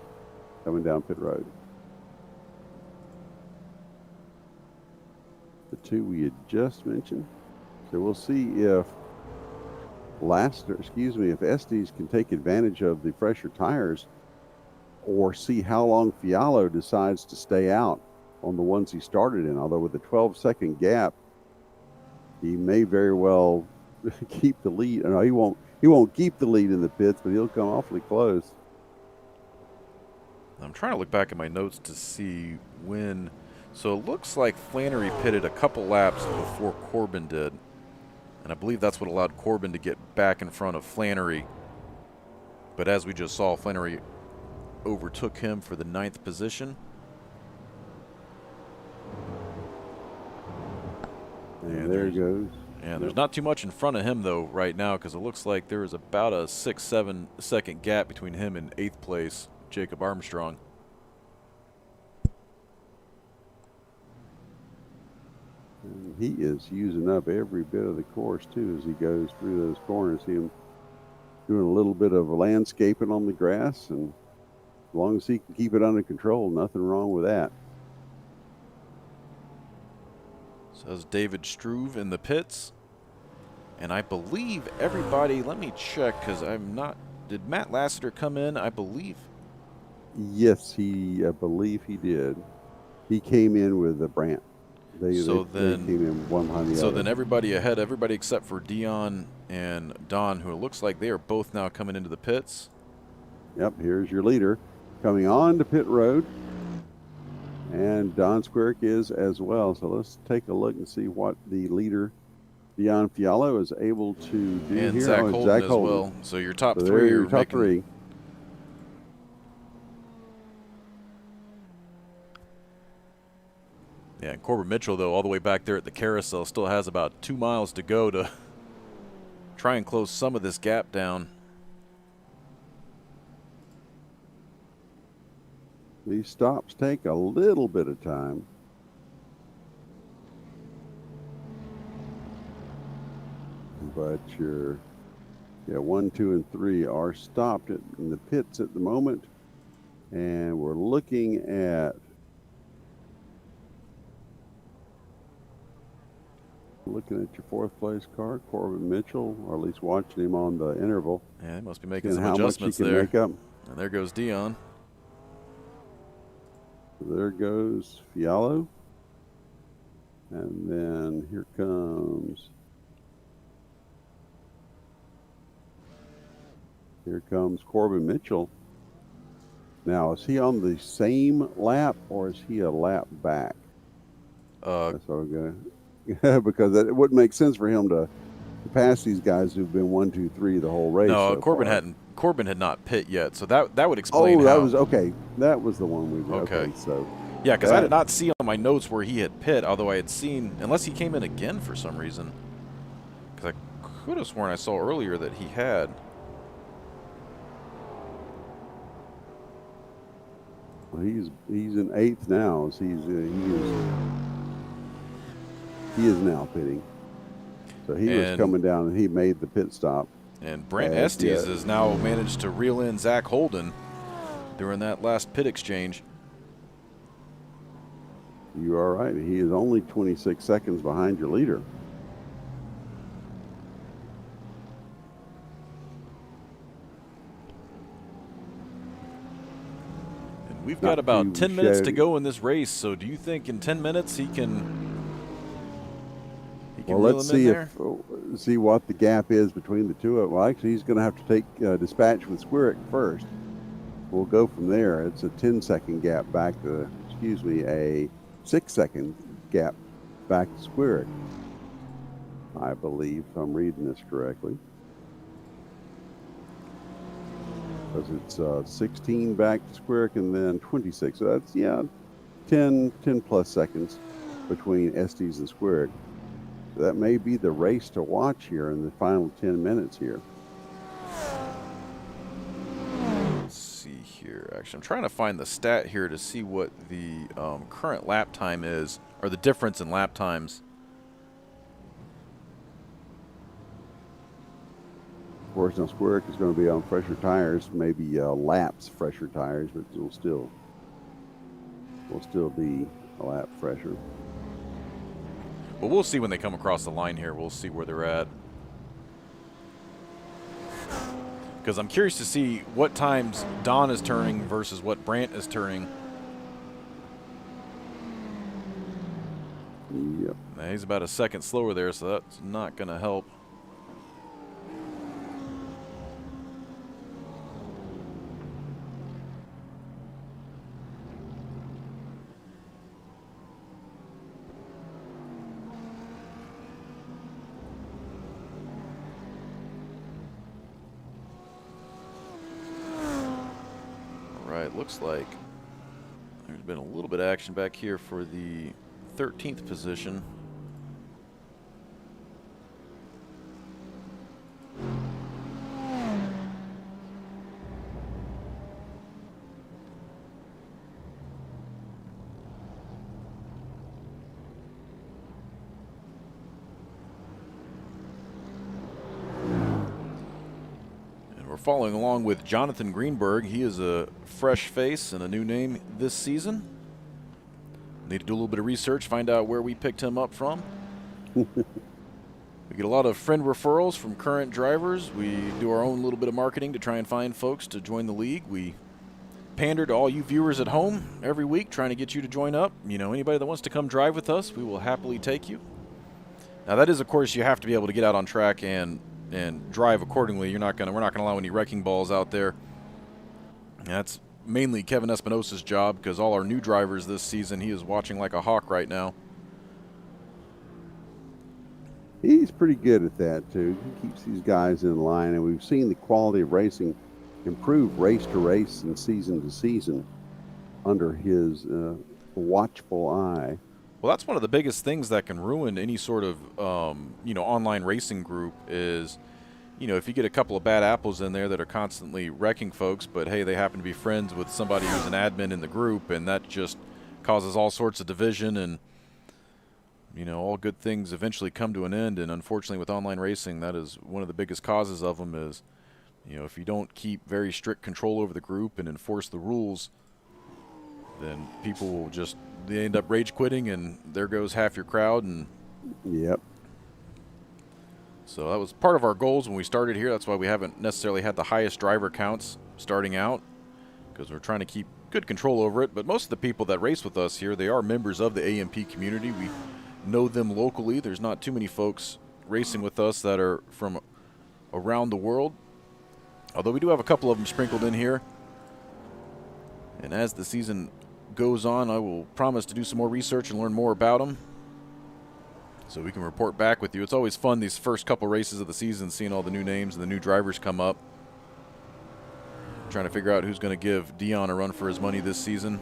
S1: coming down pit road. The two we had just mentioned. So we'll see if if Estes can take advantage of the fresher tires, or see how long Fialo decides to stay out on the ones he started in. Although with a 12-second gap, he may very well keep the lead. No, he won't keep the lead in the pits, but he'll come awfully close.
S2: I'm trying to look back at my notes to see when. So it looks like Flannery pitted a couple laps before Corbin did. And I believe that's what allowed Corbin to get back in front of Flannery. But as we just saw, Flannery overtook him for the 9th position.
S1: And there he goes.
S2: And there's not too much in front of him, though, right now, because it looks like there is about a 6-7 second gap between him and 8th place, Jacob Armstrong.
S1: And he is using up every bit of the course, too, as he goes through those corners. See him doing a little bit of landscaping on the grass, and as long as he can keep it under control, nothing wrong with that.
S2: So that's David Struve in the pits. And I believe everybody, let me check, because I'm not, did Matt Lassiter come in? I believe.
S1: Yes, I believe he did. He came in with the Brant. They came in one behind the other.
S2: So then everybody ahead, everybody except for Dion and Don, who it looks like they are both now coming into the pits.
S1: Yep, here's your leader coming on to pit road. And Don Squirk is as well. So let's take a look and see what the leader, Dion Fialo, is able to do
S2: and
S1: here.
S2: Zach Holden as well. So your top
S1: so
S2: three are
S1: your top three.
S2: Yeah, and Corbin Mitchell, though, all the way back there at the carousel, still has about 2 miles to go to try and close some of this gap down.
S1: These stops take a little bit of time. But your 1, 2, and 3 are stopped in the pits at the moment. And we're looking at your 4th place car, Corbin Mitchell, or at least watching him on the interval.
S2: Yeah, they must be making some adjustments there.
S1: Make up.
S2: And there goes Dion.
S1: There goes Fialo. And then here comes Corbin Mitchell. Now, is he on the same lap, or is he a lap back? That's what I'm gonna, because it wouldn't make sense for him to pass these guys who've been 1, 2, 3 the whole race.
S2: No,
S1: so
S2: Corbin
S1: far.
S2: hadn't. Corbin had not pit yet, so that would explain.
S1: Oh, that was okay. That was the one we were.
S2: Okay.
S1: So
S2: yeah, because I did not see on my notes where he had pit, although I had seen, unless he came in again for some reason, because I could have sworn I saw earlier that he had.
S1: Well, he's in 8th now. So he is now pitting. So he was coming down and he made the pit stop.
S2: And Brant Estes has now managed to reel in Zach Holden during that last pit exchange.
S1: You are right. He is only 26 seconds behind your leader.
S2: And we've got about 10 minutes to go in this race. So do you think in 10 minutes he can
S1: well, let's see what the gap is between the two of them. Well, actually, he's going to have to take dispatch with Squirk first. We'll go from there. It's a 10-second gap back to, a 6-second gap back to Squirk. I believe, if I'm reading this correctly. Because it's 16 back to Squirk and then 26. So that's, yeah, 10 plus seconds between Estes and Squirk. That may be the race to watch here in the final 10 minutes here.
S2: Let's see here. Actually, I'm trying to find the stat here to see what the current lap time is, or the difference in lap times.
S1: Of course, now Squirk is going to be on fresher tires, maybe laps fresher tires, but will still be a lap fresher.
S2: Well, we'll see when they come across the line here. We'll see where they're at. Because I'm curious to see what times Don is turning versus what Brant is turning.
S1: Yep.
S2: Now, he's about a second slower there, so that's not going to help. Looks like there's been a little bit of action back here for the 13th position. Following along with Jonathan Greenberg. He is a fresh face and a new name this season. Need to do a little bit of research, find out where we picked him up from. We get a lot of friend referrals from current drivers. We do our own little bit of marketing to try and find folks to join the league. We pander to all you viewers at home every week, trying to get you to join up. You know, anybody that wants to come drive with us, we will happily take you. Now that is, of course, you have to be able to get out on track and drive accordingly. We're not gonna allow any wrecking balls out there. That's mainly Kevin Espinosa's job, because all our new drivers this season, he is watching like a hawk right now.
S1: He's pretty good at that too. He keeps these guys in line, and we've seen the quality of racing improve race to race and season to season under his watchful eye.
S2: Well, that's one of the biggest things that can ruin any sort of, online racing group is, if you get a couple of bad apples in there that are constantly wrecking folks, but hey, they happen to be friends with somebody who's an admin in the group, and that just causes all sorts of division, and, all good things eventually come to an end. And unfortunately with online racing, that is one of the biggest causes of them is, if you don't keep very strict control over the group and enforce the rules, then people will just, they end up rage quitting, and there goes half your crowd. And
S1: yep.
S2: So that was part of our goals when we started here. That's why we haven't necessarily had the highest driver counts starting out, because we're trying to keep good control over it. But most of the people that race with us here, they are members of the AMP community. We know them locally. There's not too many folks racing with us that are from around the world, although we do have a couple of them sprinkled in here. And as the season goes on, I will promise to do some more research and learn more about them, so we can report back with you. It's always fun these first couple races of the season, seeing all the new names and the new drivers come up. Trying to figure out who's going to give Dion a run for his money this season.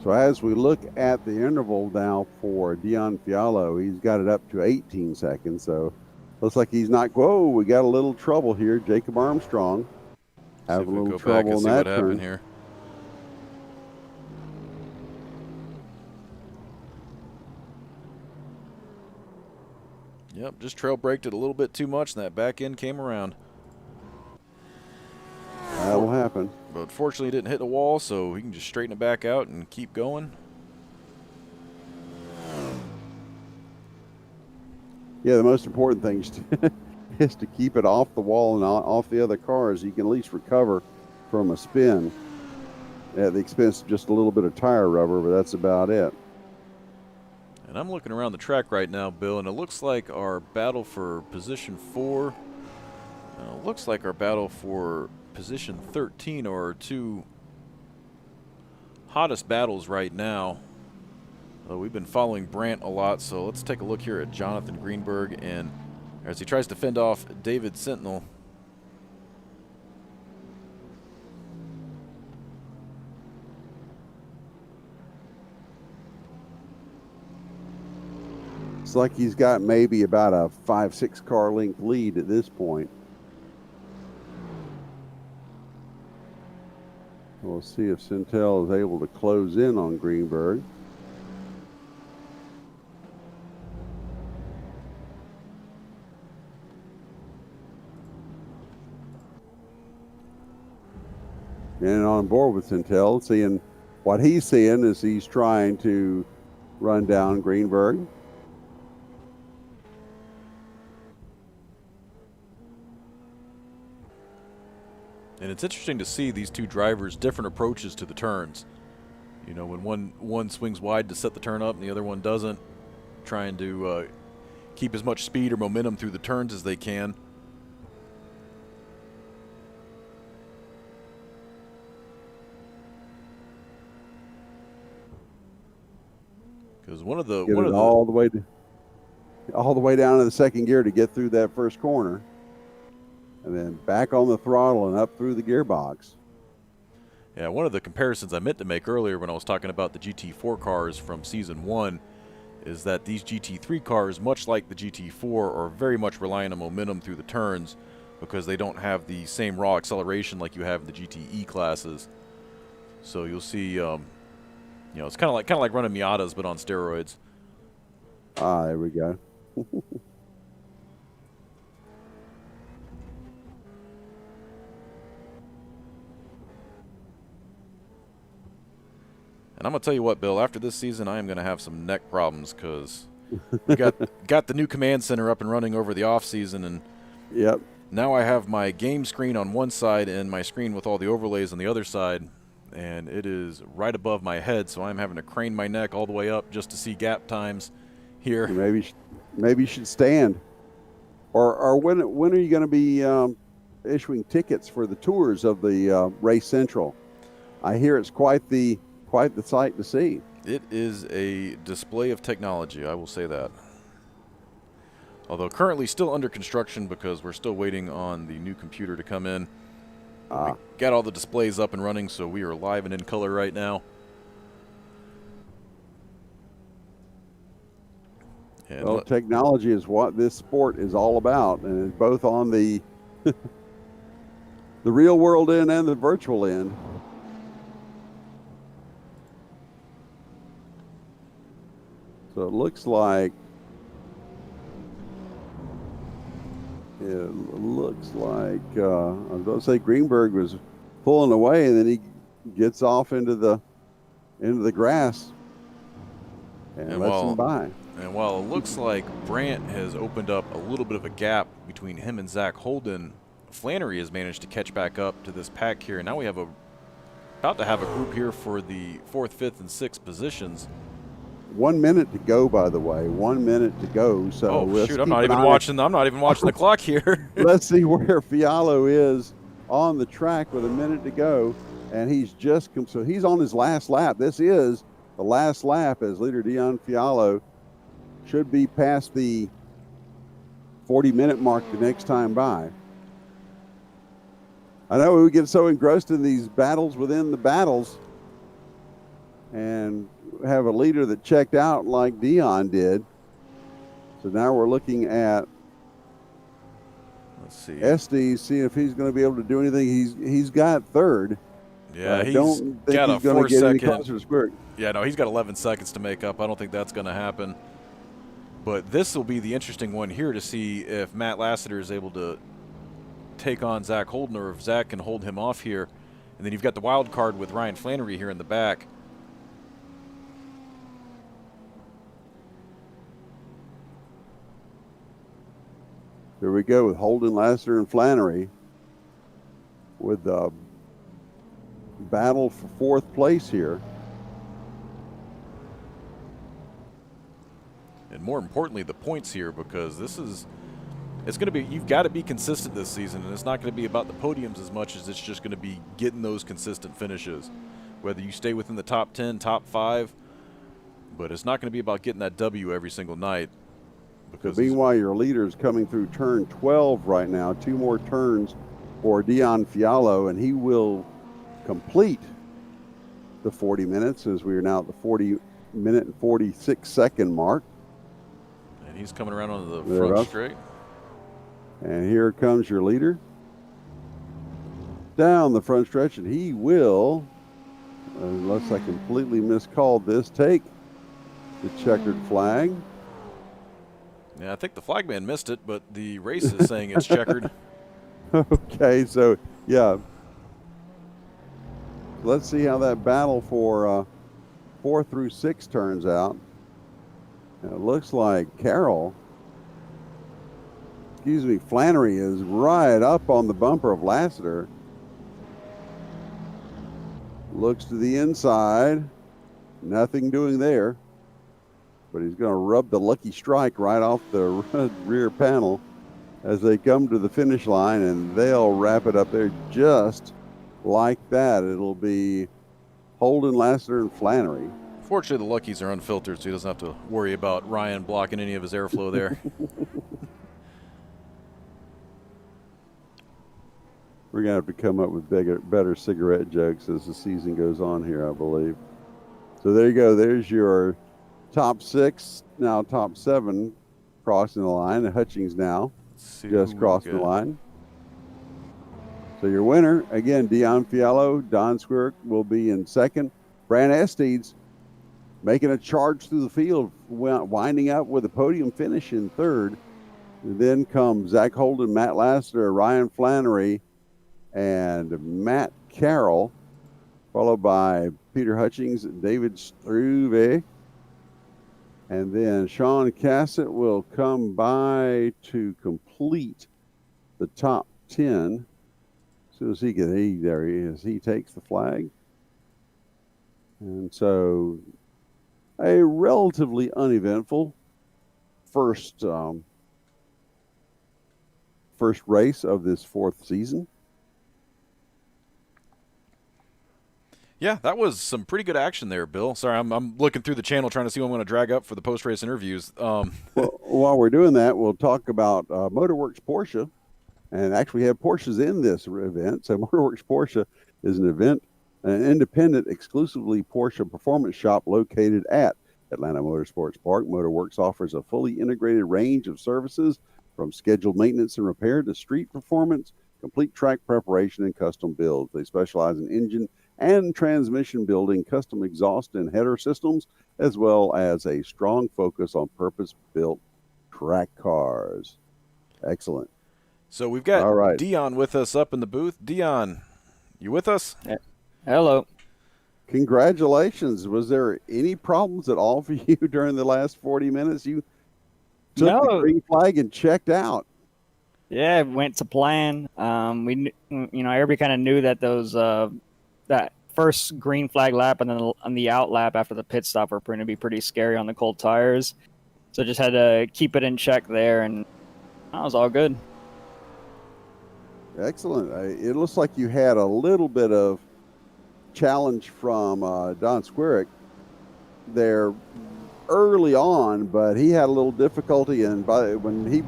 S1: So as we look at the interval now for Dion Fiallo, he's got it up to 18 seconds. So looks like he's not. Whoa, we got a little trouble here. Jacob Armstrong have a little trouble in that turn
S2: here. Yep, just trail braked it a little bit too much, and that back end came around.
S1: That will happen.
S2: But fortunately, he didn't hit the wall, so he can just straighten it back out and keep going.
S1: Yeah, the most important thing is to keep it off the wall and off the other cars. You can at least recover from a spin at the expense of just a little bit of tire rubber, but that's about it.
S2: And I'm looking around the track right now, Bill, and it looks like our battle for position 4, it looks like our battle for position 13 are our two hottest battles right now. We've been following Brant a lot, so let's take a look here at Jonathan Greenberg, and as he tries to fend off David Sentinel.
S1: It's like he's got maybe about a 5-6 car length lead at this point. We'll see if Centel is able to close in on Greenberg. And on board with Centel, seeing what he's seeing is he's trying to run down Greenberg.
S2: And it's interesting to see these two drivers' different approaches to the turns. You know, when one swings wide to set the turn up and the other one doesn't, trying to keep as much speed or momentum through the turns as they can. Because all
S1: the way down to the second gear to get through that first corner, and then back on the throttle and up through the gearbox.
S2: Yeah, one of the comparisons I meant to make earlier when I was talking about the GT4 cars from Season 1 is that these GT3 cars, much like the GT4, are very much relying on momentum through the turns because they don't have the same raw acceleration like you have in the GTE classes. So you'll see, you know, it's kind of like running Miatas but on steroids.
S1: Ah, there we go.
S2: And I'm going to tell you what, Bill, after this season, I am going to have some neck problems because we got the new command center up and running over the off season, and
S1: yep.
S2: Now I have my game screen on one side and my screen with all the overlays on the other side, and it is right above my head, so I'm having to crane my neck all the way up just to see gap times here.
S1: Maybe you should stand. Or when are you going to be issuing tickets for the tours of the Race Central? I hear it's quite the sight to see.
S2: It is a display of technology, I will say that. Although currently still under construction because we're still waiting on the new computer to come in. We got all the displays up and running, so we are live and in color right now. And
S1: well, technology is what this sport is all about, and it's both on the the real world end and the virtual end. So it looks like I was going to say Greenberg was pulling away, and then he gets off into the grass and lets him by.
S2: And while it looks like Brant has opened up a little bit of a gap between him and Zach Holden, Flannery has managed to catch back up to this pack here. Now we have about to have a group here for the 4th, 5th, and 6th positions.
S1: 1 minute to go, by the way. 1 minute to go. So
S2: shoot! I'm not even watching the clock here.
S1: Let's see where Fiallo is on the track with a minute to go, and he's on his last lap. This is the last lap as leader Dion Fiallo should be past the 40-minute mark the next time by. I know we get so engrossed in these battles within the battles and have a leader that checked out like Dion did. So now we're looking at Estes, see if he's going to be able to do anything. He's got third.
S2: Yeah,
S1: he's got a 4-second.
S2: Yeah, no, he's got 11 seconds to make up. I don't think that's going to happen. But this will be the interesting one here to see if Matt Lassiter is able to take on Zach Holden or if Zach can hold him off here. And then you've got the wild card with Ryan Flannery here in the back.
S1: Here we go with Holden, Lassiter, and Flannery with the battle for fourth place here.
S2: And more importantly, the points here, because it's going to be, you've got to be consistent this season, and it's not going to be about the podiums as much as it's just going to be getting those consistent finishes. Whether you stay within the top 10, top 5, but it's not going to be about getting that W every single night. Because
S1: meanwhile, your leader is coming through turn 12 right now. 2 more turns for Dion Fiallo, and he will complete the 40 minutes as we are now at the 40-minute and 46-second mark.
S2: And he's coming around onto the front straight.
S1: And here comes your leader down the front stretch, and he will, unless I completely miscalled this, take the checkered flag.
S2: Yeah, I think the flagman missed it, but the race is saying it's checkered.
S1: Okay, so yeah, let's see how that battle for 4 through 6 turns out. And it looks like Flannery is right up on the bumper of Lassiter. Looks to the inside, nothing doing there, but he's going to rub the lucky strike right off the rear panel as they come to the finish line, and they'll wrap it up there just like that. It'll be Holden, Lassiter, and Flannery.
S2: Fortunately, the Luckies are unfiltered, so he doesn't have to worry about Ryan blocking any of his airflow there.
S1: We're going to have to come up with better cigarette jokes as the season goes on here, I believe. So there you go. There's your top 6, now top 7 crossing the line. And Hutchings now just crossing the line. So your winner, again, Dion Fiallo. Don Squirk will be in second. Brant Estes making a charge through the field, winding up with a podium finish in third. And then come Zach Holden, Matt Lassiter, Ryan Flannery, and Matt Carroll, followed by Peter Hutchings and David Struve. And then Sean Cassett will come by to complete the top 10. As soon as there he is, he takes the flag. And so a relatively uneventful first race of this 4th season.
S2: Yeah, that was some pretty good action there, Bill. Sorry, I'm looking through the channel trying to see what I'm going to drag up for the post-race interviews.
S1: Well, while we're doing that, we'll talk about Motorworks Porsche. And actually, we have Porsches in this event. So Motorworks Porsche is an independent, exclusively Porsche performance shop located at Atlanta Motorsports Park. Motorworks offers a fully integrated range of services from scheduled maintenance and repair to street performance, complete track preparation, and custom builds. They specialize in engine and transmission building, custom exhaust and header systems, as well as a strong focus on purpose-built track cars. Excellent.
S2: So we've got Dion with us up in the booth. Dion, you with us?
S4: Hello.
S1: Congratulations. Was there any problems at all for you during the last 40 minutes? You took the green flag and checked out.
S4: Yeah, it went to plan. Everybody kind of knew that those that first green flag lap and then on the out lap after the pit stop were going to be pretty scary on the cold tires. So just had to keep it in check there, and that was all good.
S1: Excellent. It looks like you had a little bit of challenge from Don Squirek there early on, but he had a little difficulty, and when he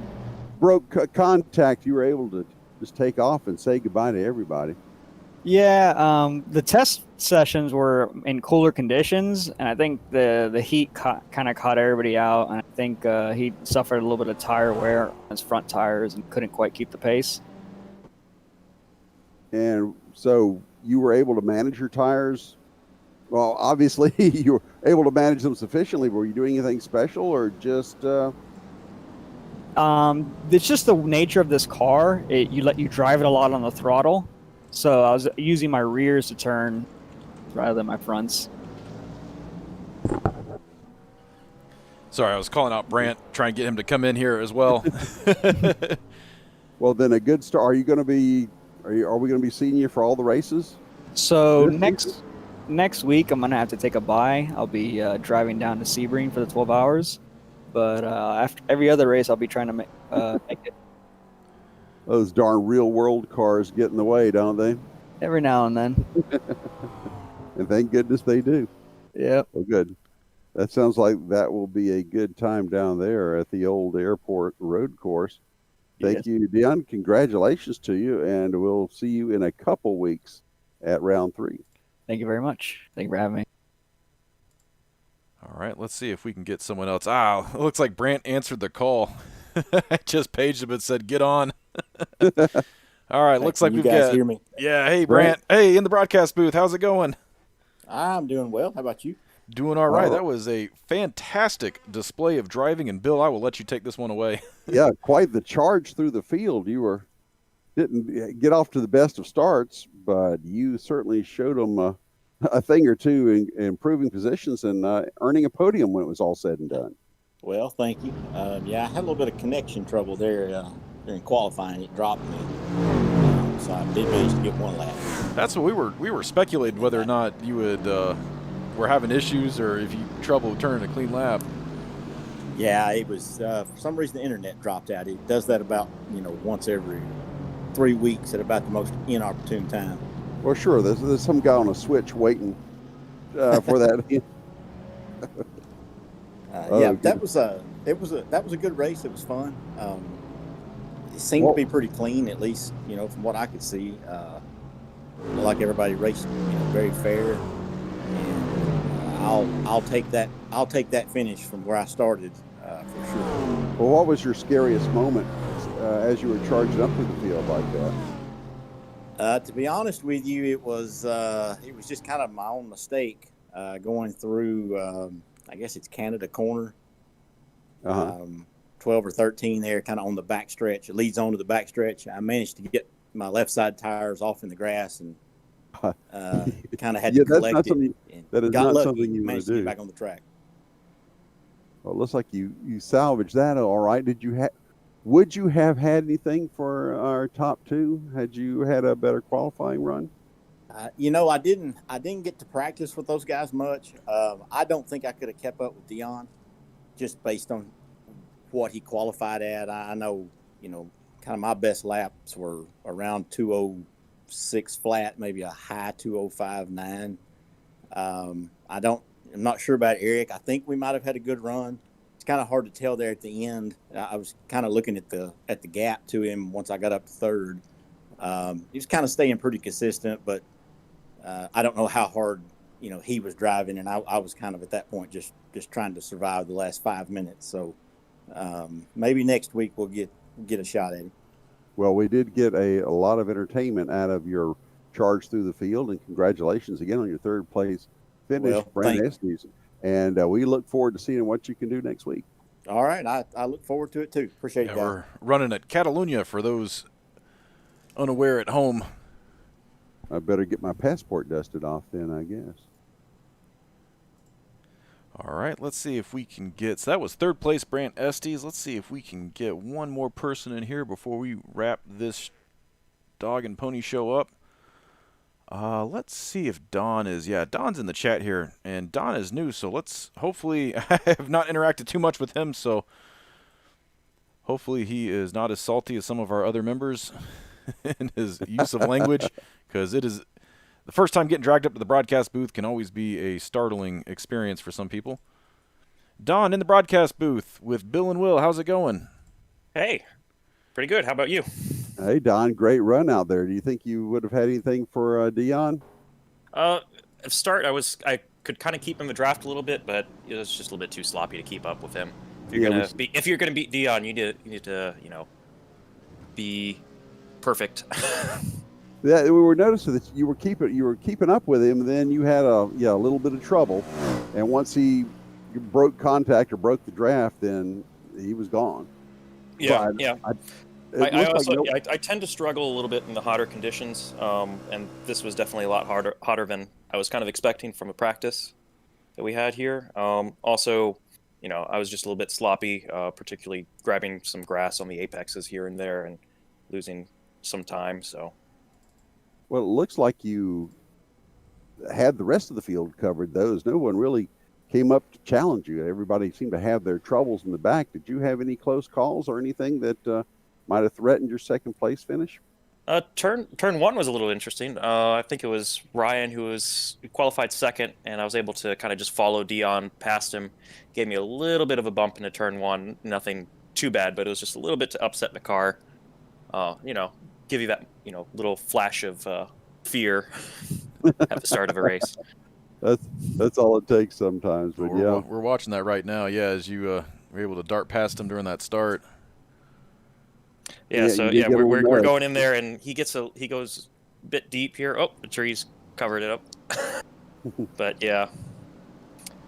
S1: broke contact, you were able to just take off and say goodbye to everybody.
S4: Yeah, the test sessions were in cooler conditions, and I think the heat kind of caught everybody out, and I think he suffered a little bit of tire wear on his front tires and couldn't quite keep the pace.
S1: And so you were able to manage your tires. Well, obviously you were able to manage them sufficiently. Were you doing anything special or just?
S4: It's just the nature of this car. You drive it a lot on the throttle, so I was using my rears to turn rather than my fronts.
S2: Sorry, I was calling out Brant, trying to get him to come in here as well.
S1: Well, then a good start. Are you going to be? Are we going to be seeing you for all the races?
S4: So
S1: This
S4: next week, I'm gonna have to take a bye. I'll be driving down to Sebring for the 12 hours. But after every other race, I'll be trying to make it
S1: Those darn real world cars get in the way, don't they?
S4: every now and then.
S1: And thank goodness they do.
S4: Yep.
S1: Well, good. That sounds like that will be a good time down there at the old airport road course. Thank you, Dion. Congratulations to you, and we'll see you in a couple weeks at round 3.
S4: Thank you very much. Thank you for having me.
S2: All right, let's see if we can get someone else. It looks like Brant answered the call. I just paged him and said, "Get on." All right, looks like
S5: you
S2: we've
S5: guys
S2: got.
S5: hear me?
S2: Yeah, hey Brant. Hey, in the broadcast booth. How's it going?
S5: I'm doing well. How about you?
S2: Doing all right. That was a fantastic display of driving, and Bill, I will let you take this one away.
S1: Yeah, quite the charge through the field. You didn't get off to the best of starts, but you certainly showed them a thing or two in improving positions and earning a podium when it was all said and done.
S5: Well, thank you. Yeah, I had a little bit of connection trouble there during qualifying. It dropped me, so I did manage to get one lap.
S2: That's what we were speculating whether or not you would were having issues or if you trouble turning a clean lap.
S5: Yeah, it was for some reason the internet dropped out. It does that about once every 3 weeks at about the most inopportune time.
S1: Well, sure. There's some guy on a switch waiting for that.
S5: Yeah, that was a good race. It was fun. It seemed to be pretty clean, at least from what I could see. Like everybody raced, very fair. And I'll take that. I'll take that finish from where I started for sure.
S1: Well, what was your scariest moment as you were charging up to the field like that?
S5: To be honest with you, it was just kind of my own mistake going through. I guess it's Canada Corner, 12 or 13 there, kind of on the back stretch. It leads on to the back stretch. I managed to get my left side tires off in the grass and kind of had to collect it.
S1: That is not something you want to do.
S5: Get back on the track.
S1: Well, it looks like you salvaged that all right. Would you have had anything for our top 2 had you had a better qualifying run?
S5: I didn't get to practice with those guys much. I don't think I could have kept up with Dion just based on what he qualified at. I know, kind of my best laps were around 206 flat, maybe a high 205.9. I'm not sure about Eric. I think we might have had a good run. It's kind of hard to tell there at the end. I was kind of looking at the gap to him once I got up to third. He was kind of staying pretty consistent, but I don't know how hard he was driving, and I was kind of at that point just trying to survive the last 5 minutes. So maybe next week we'll get a shot at him.
S1: Well, we did get a lot of entertainment out of your charge through the field, and congratulations again on your 3rd place finish, Brant Estes. And we look forward to seeing what you can do next week.
S5: All right, I look forward to it too. Appreciate it, guys.
S2: We're running at Catalunya for those unaware at home.
S1: I better get my passport dusted off then, I guess.
S2: All right, let's see if we can get... So that was 3rd place, Brant Estes. Let's see if we can get one more person in here before we wrap this dog and pony show up. Let's see if Don is... Yeah, Don's in the chat here, and Don is new, so let's... Hopefully, I have not interacted too much with him, so hopefully he is not as salty as some of our other members in his use of language, because it is... The first time getting dragged up to the broadcast booth can always be a startling experience for some people. Don in the broadcast booth with Bill and Will. How's it going?
S6: Hey, pretty good. How about you?
S1: Hey, Don, great run out there. Do you think you would have had anything for Dion?
S6: Start, I could kind of keep him in the draft a little bit, but it was just a little bit too sloppy to keep up with him. If you're gonna beat Dion, you need to be perfect.
S1: Yeah, we were noticing that you were keeping up with him. And then you had a little bit of trouble, and once he broke contact or broke the draft, then he was gone.
S6: Yeah,
S1: but
S6: yeah. I tend to struggle a little bit in the hotter conditions, and this was definitely a lot hotter than I was kind of expecting from a practice that we had here. Also, I was just a little bit sloppy, particularly grabbing some grass on the apexes here and there and losing some time. So,
S1: Well, it looks like you had the rest of the field covered those. No one really came up to challenge you. Everybody seemed to have their troubles in the back. Did you have any close calls or anything that might have threatened your second place finish?
S6: turn one was a little interesting. I think it was Ryan who qualified second, and I was able to kind of just follow Dion past him. Gave me a little bit of a bump into turn one. Nothing too bad, but it was just a little bit to upset the car. Give you that little flash of fear at the start of a race.
S1: That's all it takes sometimes. But
S2: we're watching that right now. Yeah, as you were able to dart past him during that start.
S6: Yeah, we're going in there, and he goes a bit deep here. Oh, the trees covered it up. But yeah,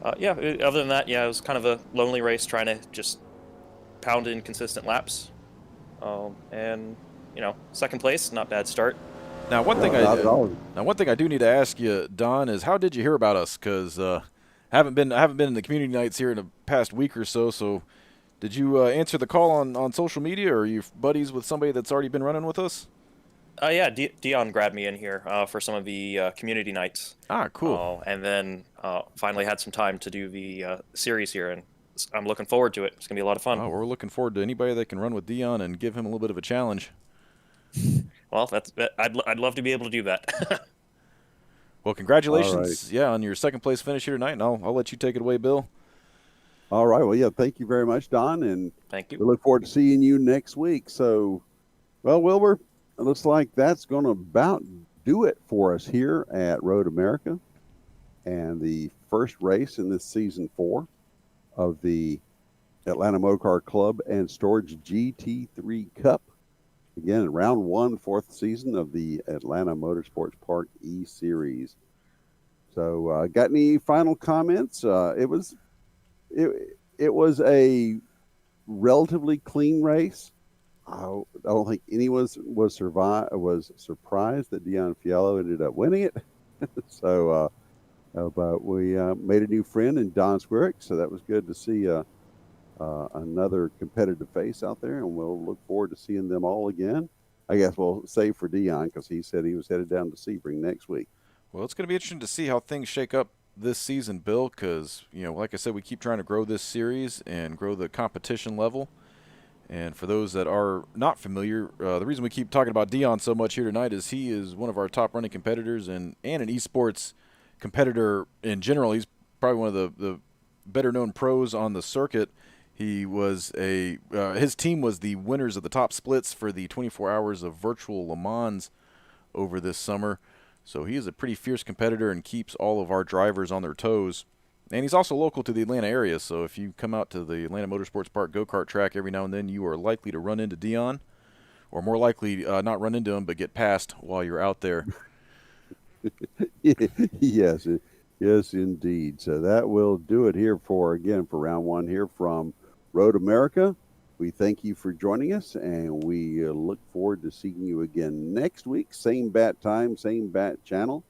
S6: other than that, it was kind of a lonely race trying to just pound in consistent laps. And second place, not bad start.
S2: Now, one thing I do need to ask you, Don, is how did you hear about us? Because I haven't been in the community nights here in the past week or so. So, did you answer the call on social media, or are you buddies with somebody that's already been running with us?
S6: Yeah, Dion grabbed me in here for some of the community nights.
S2: Ah, cool.
S6: And then finally had some time to do the series here, and I'm looking forward to it. It's gonna be a lot of fun.
S2: Oh, we're looking forward to anybody that can run with Dion and give him a little bit of a challenge.
S6: Well, I'd love to be able to do that.
S2: Well, congratulations, on your second place finish here tonight, and I'll let you take it away, Bill.
S1: All right. Well, thank you very much, Don, and
S6: thank you.
S1: We look forward to seeing you next week. So, well, Wilbur, it looks like that's going to about do it for us here at Road America, and the first race in this season 4 of the Atlanta Motor Car Club and Storage GT3 Cup. Again, round 1, 4th season of the Atlanta Motorsports Park eSeries. So, got any final comments? It was a relatively clean race. I don't think anyone was surprised that Dion Fiallo ended up winning it. So, but we made a new friend in Don Squirick, so that was good to see another competitive face out there, and we'll look forward to seeing them all again. I guess we'll save for Dion because he said he was headed down to Sebring next week.
S2: Well, it's going to be interesting to see how things shake up this season, Bill, because, like I said, we keep trying to grow this series and grow the competition level. And for those that are not familiar, the reason we keep talking about Dion so much here tonight is he is one of our top running competitors and an esports competitor in general. He's probably one of the better known pros on the circuit. He was his team was the winners of the top splits for the 24 hours of virtual Le Mans over this summer. So he is a pretty fierce competitor and keeps all of our drivers on their toes. And he's also local to the Atlanta area, so if you come out to the Atlanta Motorsports Park go-kart track every now and then, you are likely to run into Dion, or more likely not run into him, but get past while you're out there.
S1: Yes, indeed. So that will do it here for round 1 here from Road America. We thank you for joining us, and we look forward to seeing you again next week. Same bat time, same bat channel,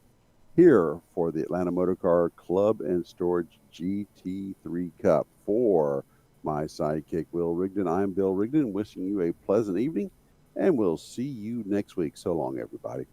S1: here for the Atlanta Motor Car Club and Storage GT3 Cup. For my sidekick, Will Rigdon, I'm Bill Rigdon, wishing you a pleasant evening, and we'll see you next week. So long, everybody.